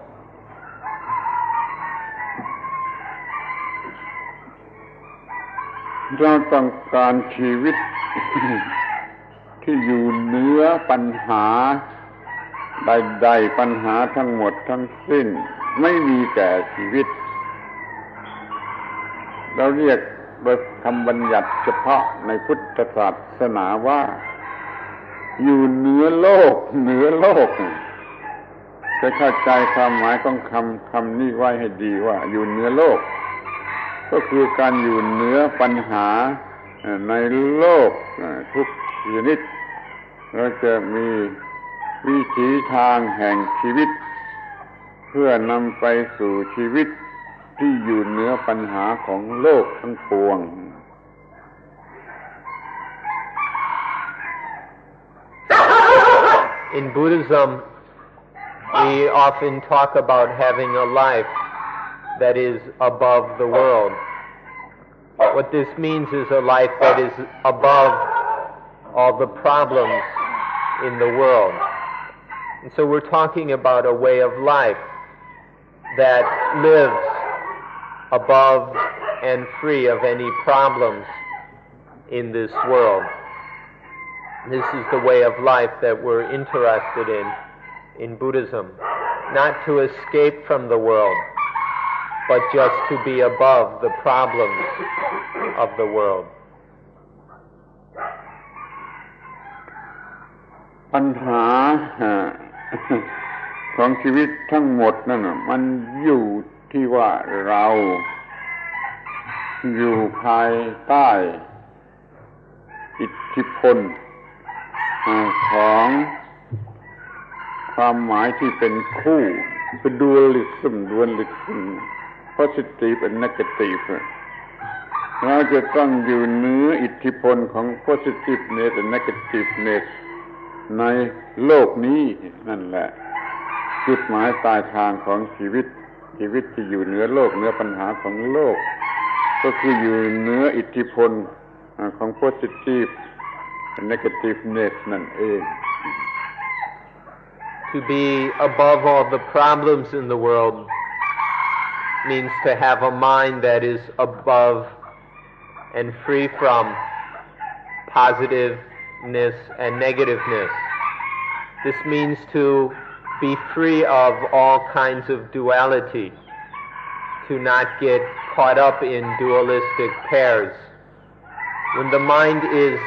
Speaker 1: เราต้องการชีวิต ที่อยู่เหนือปัญหาใดๆปัญหาทั้งหมดทั้งสิ้นไม่มีแก่ชีวิตเราเรียกโดยคำบัญญัติเฉพาะในพุทธศาสนาว่าอยู่เหนือโลกจะเข้าใจความหมายของคำนี้ไว้ให้ดีว่าอยู่เหนือโลกก็คือการอยู่เหนือปัญหาในโลกทุกชนิดเราจะมีวิถีทางแห่งชีวิตเพื่อนำไปสู่ชีวิตที่อยู่เหนือปัญหาของโลกทั้งปวง
Speaker 2: In Buddhism, we often talk about having a life that is above the world. What this means is a life that is above all the problems in the world. And so we're talking about a way of life that lives above and free of any problems in this world. This is the way of life that we're interested in Buddhism. Not to escape from the world, but just to be above the problems of the world.
Speaker 1: ปัญหาของชีวิตทั้งหมดนั่นมันอยู่ที่ว่าเราอยู่ภายใต้อิทธิพลของความหมายที่เป็นคู่เป็น dualism positive and negative เราจะต้องอยู่เหนืออิทธิพลของ positiveness and negativeness ในโลกนี้นั่นแหละจุดหมายปลายทางของชีวิตที่อยู่เหนือโลกเหนือปัญหาของโลกก็คืออยู่เหนืออิทธิพลของ positive and negativeness นั่นเอง
Speaker 2: To be above all the problems in the world means to have a mind that is above and free from positiveness and negativeness. This means to be free of all kinds of duality, to not get caught up in dualistic pairs. When the mind is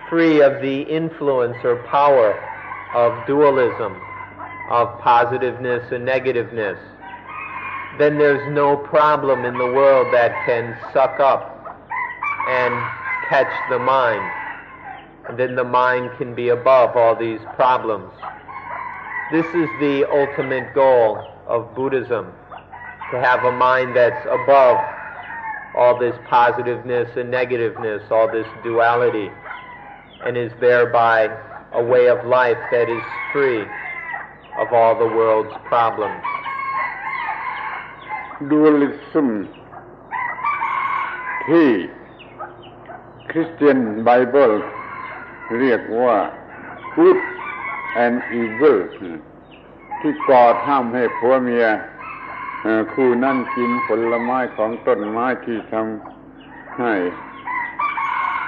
Speaker 2: free of the influence or power of dualism, of positiveness and negativeness, then there's no problem in the world that can suck up and catch the mind. And then the mind can be above all these problems. This is the ultimate goal of Buddhism, to have a mind that's above all this positiveness and negativeness, all this duality, and is thereby a way of life that is free of all the world's problems.
Speaker 1: Dualism ที่ Christian Bible เรียกว่า good and evil ที่ก่อห้ามให้ผัวเมียคู่นั่นกินผลไม้ของต้นไม้ที่ทำให้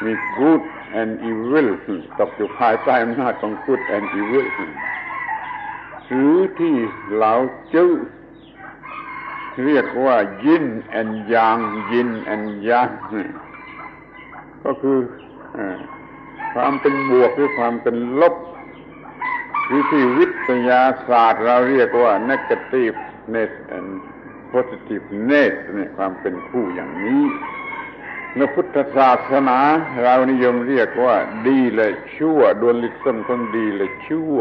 Speaker 1: มี good and evil ตกอยู่ภายใต้อำนาจของ good and evil หรือที่เหลาจื้อเรียกว่า yin and yang yin and yang ก็คือความเป็นบวกหรือความเป็นลบหรือที่วิทยาศาสตร์เราเรียกว่า negativeness and positiveness เนี่ยความเป็นคู่อย่างนี้ในพุทธศาสนาเรานิยมเรียกว่าดีและชั่วดุลิซึมของดีและชั่ว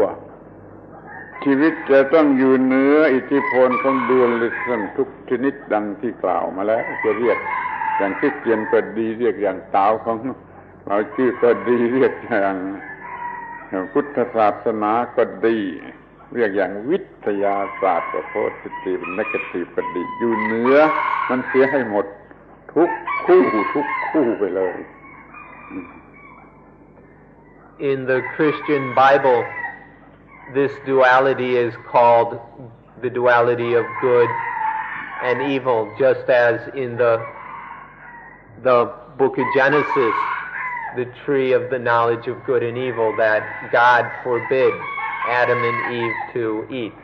Speaker 1: ชีวิตจะต้องอยู่เหนืออิทธิพลของดุลิซึมทุกชนิดดังที่กล่าวมาแล้วจะเรียกอย่างคริสเตียนก็ดีเรียกอย่างเต๋าของเราชื่อก็ดีเรียกอย่างพุทธศาสนาก็ดีเรียกอย่างวิทยาศาสตร์ก็โพสิทีฟเนกาทีฟก็ดีอยู่เหนือมันเสียให้หมดทุกคู่ไปเลย
Speaker 2: In the Christian Bible, this duality is called the duality of good and evil, just as in the book of Genesis, the tree of the knowledge of good and evil that God forbid Adam and Eve to eat,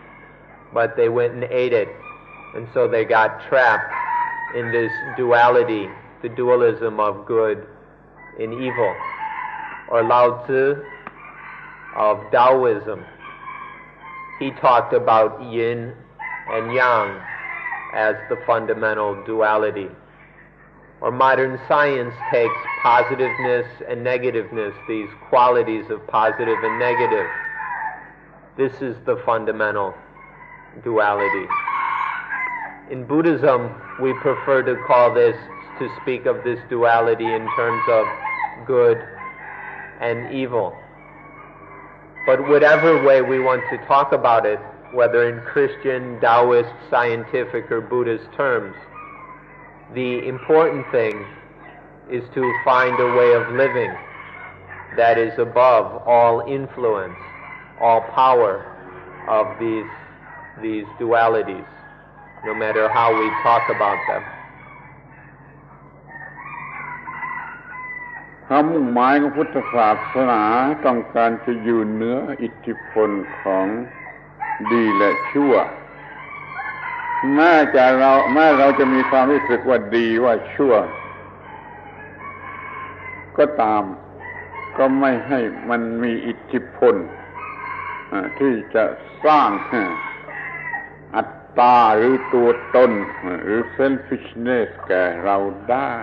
Speaker 2: but they went and ate it, and so they got trapped in this duality, the dualism of good and evil, or Lao Tzu of Taoism. He talked about yin and yang as the fundamental duality. Or modern science takes positiveness and negativeness, these qualities of positive and negative. This is the fundamental duality. In Buddhism, we prefer to call this, to speak of this duality in terms of good and evil. But whatever way we want to talk about it, whether in Christian, Taoist, scientific, or Buddhist terms, the important thing is to find a way of living that is above all influence, all power of these dualities, no matter how we talk about them.
Speaker 1: ความมุ่งหมายของพุทธศาสนาต้องการจะอยู่เหนืออิทธิพลของดีและชั่วแม้เราจะมีความรู้สึกว่าดีว่าชั่วก็ตามก็ไม่ให้มันมีอิทธิพลที่จะสร้างอัตตาหรือตัวตนหรือ selfishness แก่เราได้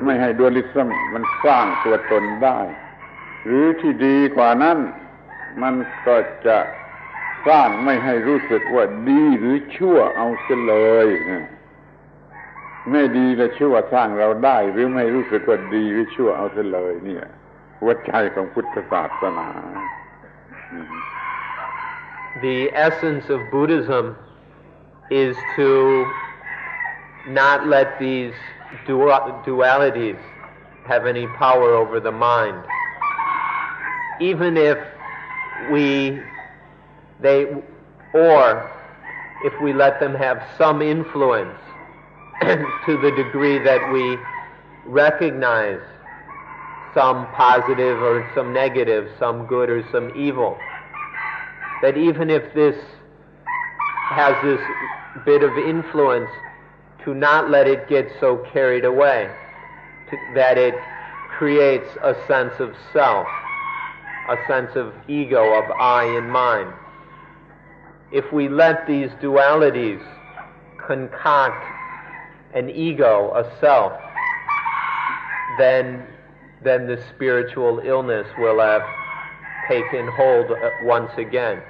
Speaker 1: ไม่ให้ดูลิซึมมันสร้างตัวตนได้หรือที่ดีกว่านั้นมันก็จะสร้างไม่ให้รู้สึกว่าดีหรือชั่วเอาเสียเลยไม่ดีและชั่วสร้างเราได้หรือไม่รู้สึกว่าดีหรือชั่วเอาเสียเลยเนี่ยหัวใจของพุทธศาสนา
Speaker 2: The essence of Buddhism is to not let these dualities have any power over the mind. Even if if we let them have some influence to the degree that we recognize some positive or some negative, some good or some evil, that even if this has this bit of influence, to not let it get so carried away, that it creates a sense of self, a sense of ego, of I and mine. If we let these dualities concoct an ego, a self, then the spiritual illness will have taken hold once again.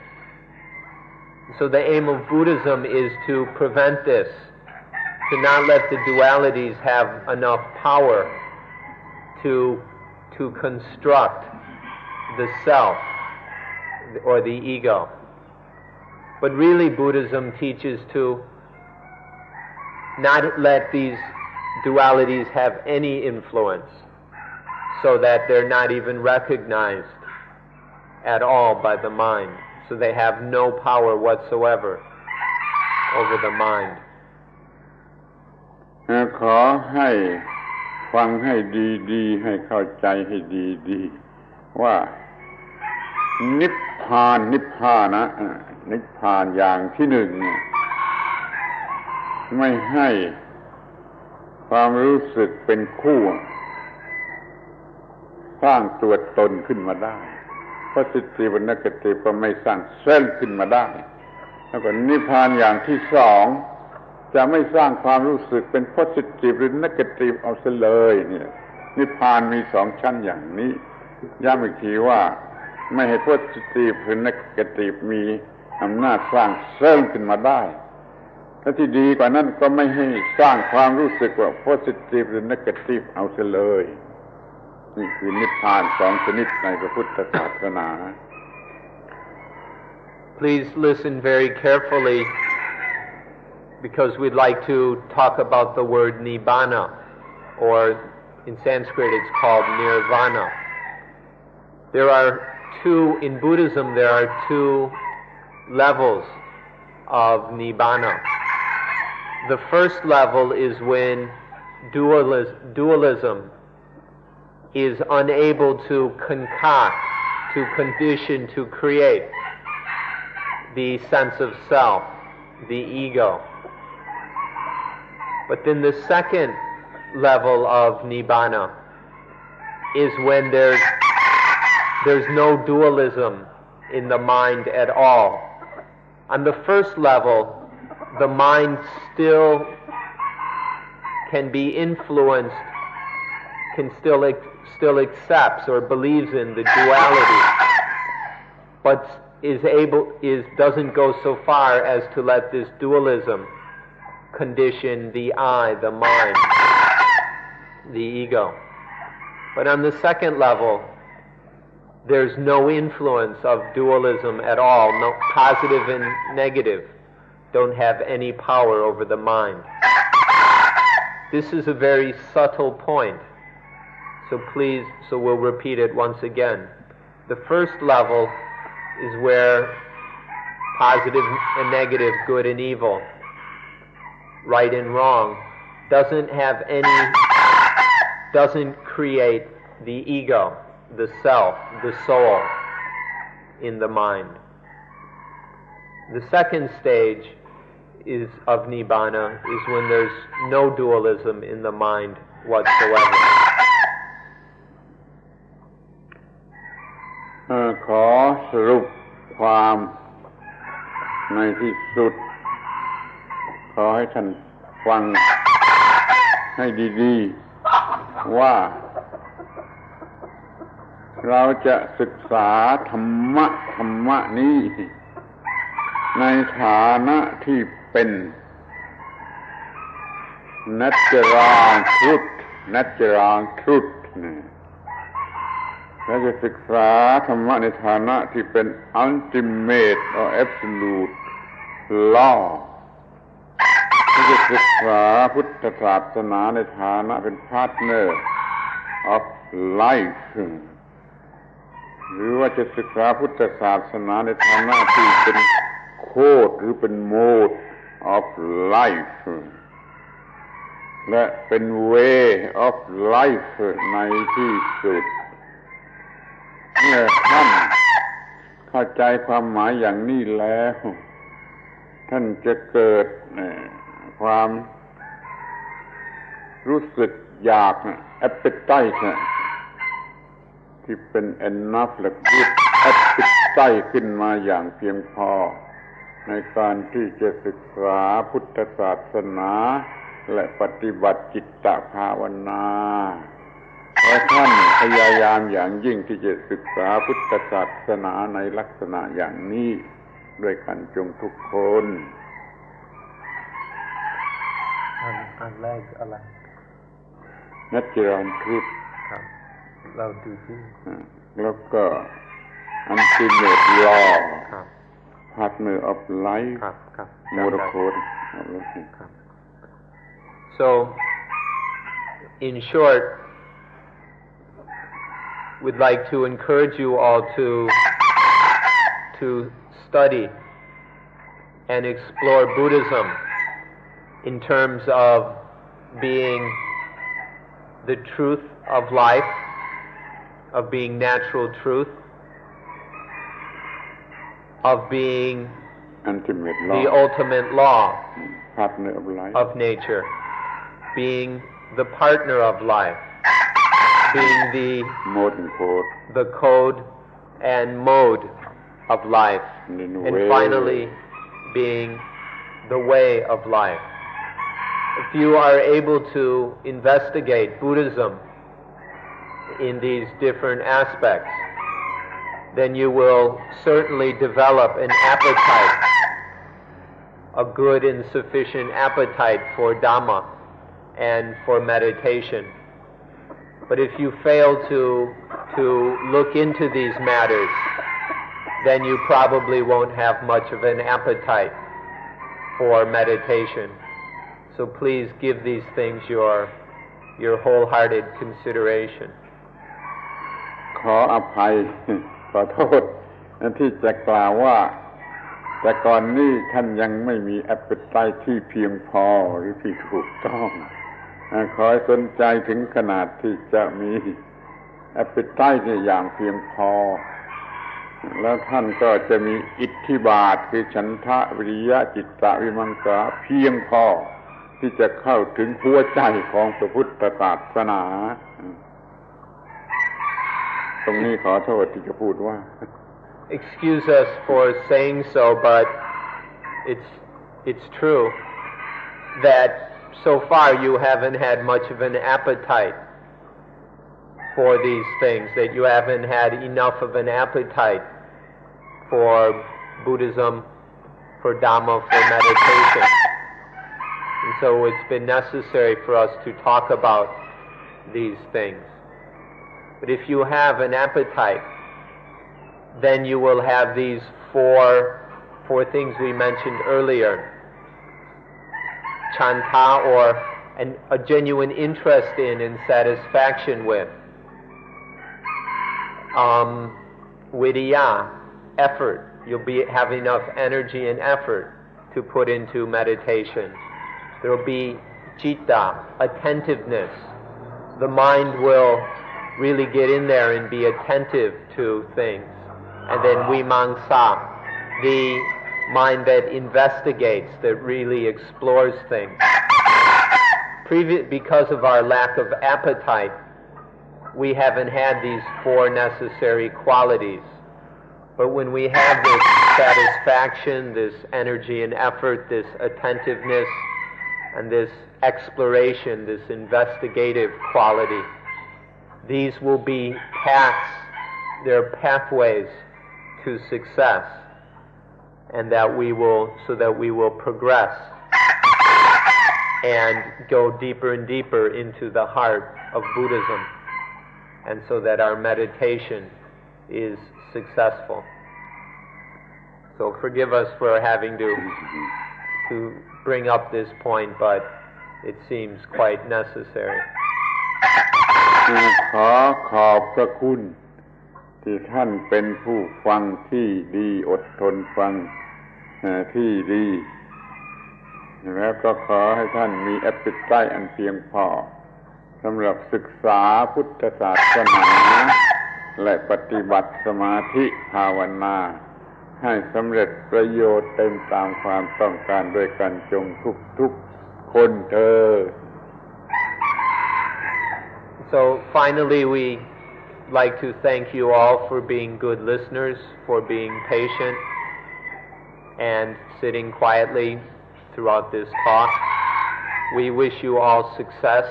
Speaker 2: So the aim of Buddhism is to prevent this, to not let the dualities have enough power to construct the self or the ego. But really Buddhism teaches to not let these dualities have any influence, so that they're not even recognized at all by the mind. So they have no power whatsoever over the mind.
Speaker 1: ขอให้ฟังให้ดีๆให้เข้าใจให้ดีๆว่านิพพานนิพพานอย่างที่หนึ่งเนี่ยไม่ให้ความรู้สึกเป็นคู่สร้างตัวตนขึ้นมาได้ positive และ negative ก็ไม่สร้างเซลล์ขึ้นมาได้แล้วก็นิพพานอย่างที่สองจะไม่สร้างความรู้สึกเป็น positive หรือ negative เอาซะเลยเนี่ยนิพพานมีสองชั้นอย่างนี้ย้ำอีกทีว่าไม่ให้ positive หรือ negative มีอำนาจสร้างเซลล์ขึ้นมาได้และที่ดีกว่านั้นก็ไม่ให้สร้างความรู้สึกว่า positive หรือ negative เอาซะเลยนี่คือนิพพานสองชนิดในพระพุทธศาสนา
Speaker 2: Please listen very carefully because we'd like to talk about the word nibbana, or in Sanskrit it's called nirvana. In Buddhism there are two levels of nibbana. The first level is when dualism is unable to concoct, to condition, to create the sense of self, the ego. But then the second level of nibbana is when there's no dualism in the mind at all. On the first level, the mind still can be influenced, still accepts or believes in the duality, but doesn't go so far as to let this dualism condition the I, the mind, the ego. But on the second level, there's no influence of dualism at all. No, positive and negative don't have any power over the mind. This is a very subtle point. So we'll repeat it once again. The first level is where positive and negative, good and evil, right and wrong, doesn't create the ego, the self, the soul in the mind. The second stage of nibbana is when there's no dualism in the mind whatsoever.
Speaker 1: ขอสรุปความในที่สุดขอให้ท่านฟังให้ดีๆว่าเราจะศึกษาธรรมะนี้ในฐานะที่เป็น natural truth และจะศึกษาธรรมะในฐานะที่เป็น ultimate or absolute law และจะศึกษาพุทธศาสนาในฐานะเป็น partner of life หรือว่าจะศึกษาพุทธศาสนาในฐานะที่เป็นโคดหรือเป็น mode of life และเป็น way of life ในที่สุดเมื่อท่านเข้าใจความหมายอย่างนี้แล้วท่านจะเกิดความรู้สึกอยาก appetite ที่เป็น enough และ good appetite ขึ้นมาอย่างเพียงพอในการที่จะศึกษาพุทธศาสนาและปฏิบัติจิตตภาวนาและท่านพยายามอย่างยิ่งที่จะศึกษาพุทธศาสนาในลักษณะอย่างนี้ด้วยกันจงทุกคน
Speaker 2: อันแรกอะไร
Speaker 1: Natural Truth
Speaker 2: ครับเราดูที่
Speaker 1: แล้วก็ Ultimate Law Partner of Life
Speaker 2: ครับ
Speaker 1: Moral Code
Speaker 2: ครับ So in short would like to encourage you all to study and explore Buddhism in terms of being the truth of life, of being natural truth, of being
Speaker 1: ultimate
Speaker 2: the
Speaker 1: law,
Speaker 2: ultimate law
Speaker 1: partner of life,
Speaker 2: of nature, being the partner of life, being
Speaker 1: mode and code,
Speaker 2: the code and mode of life,
Speaker 1: and
Speaker 2: and finally being the way of life. If you are able to investigate Buddhism in these different aspects, then you will certainly develop an appetite, a good and sufficient appetite for Dhamma and for meditation. But if you fail to look into these matters, then you probably won't have much of an appetite for meditation. So please give these things your wholehearted consideration.
Speaker 1: ขออภัย ขอโทษที่จะกล่าวว่าแต่ก่อนนี้ท่านยังไม่มีแอปเปิลไตที่เพียงพอหรือที่ถูกต้องขอให้สนใจถึงขนาดที่จะมีแอปเปิลไตที่อย่างเพียงพอแล้วท่านก็จะมีอิทธิบาทคือฉันทะวิริยะจิตตะวิมังสาเพียงพอที่จะเข้าถึงหัวใจของพระพุทธศาสนาตรงนี้ขอโทษที่จะพูดว่า
Speaker 2: Excuse us for saying so, but it's true that so far you haven't had much of an appetite for these things, that you haven't had enough of an appetite for Buddhism, for Dhamma, for meditation. And so it's been necessary for us to talk about these things. But if you have an appetite, then you will have these four things we mentioned earlier. Chanta, or a genuine interest in and satisfaction with. Viriya, effort. You'll have enough energy and effort to put into meditation. There will be citta, attentiveness. The mind will really get in there and be attentive to things. And then vimamsa, the mind that investigates, that really explores things. Because of our lack of appetite, we haven't had these four necessary qualities. But when we have this satisfaction, this energy and effort, this attentiveness, and this exploration, this investigative quality, these will be paths, they're pathways to success, and that we will progress and go deeper and deeper into the heart of Buddhism, and so that our meditation is successful. So forgive us for having to bring up this point, but it seems quite necessary.
Speaker 1: ขอขอบพระคุณที่ท่านเป็นผู้ฟังที่ดีอดทนฟังที่ดีแล้วก็ขอให้ท่านมีแอปเปิลไตอันเพียงพอสำหรับศึกษาพุทธศาสนาและปฏิบัติสมาธิภาวนาให้สำเร็จประโยชน์เต็มตามความต้องการด้วยกันจงทุกคนเถิด
Speaker 2: So finally, we like to thank you all for being good listeners, for being patient and sitting quietly throughout this talk. We wish you all success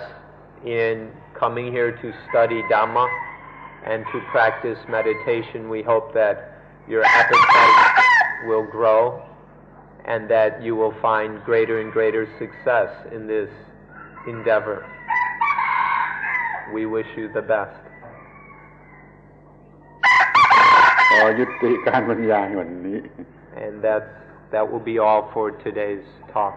Speaker 2: in coming here to study Dhamma and to practice meditation. We hope that your appetite will grow and that you will find greater and greater success in this endeavor. We wish you the best.
Speaker 1: ขอยุติการบรรยายวันนี้
Speaker 2: And that will be all for today's talk.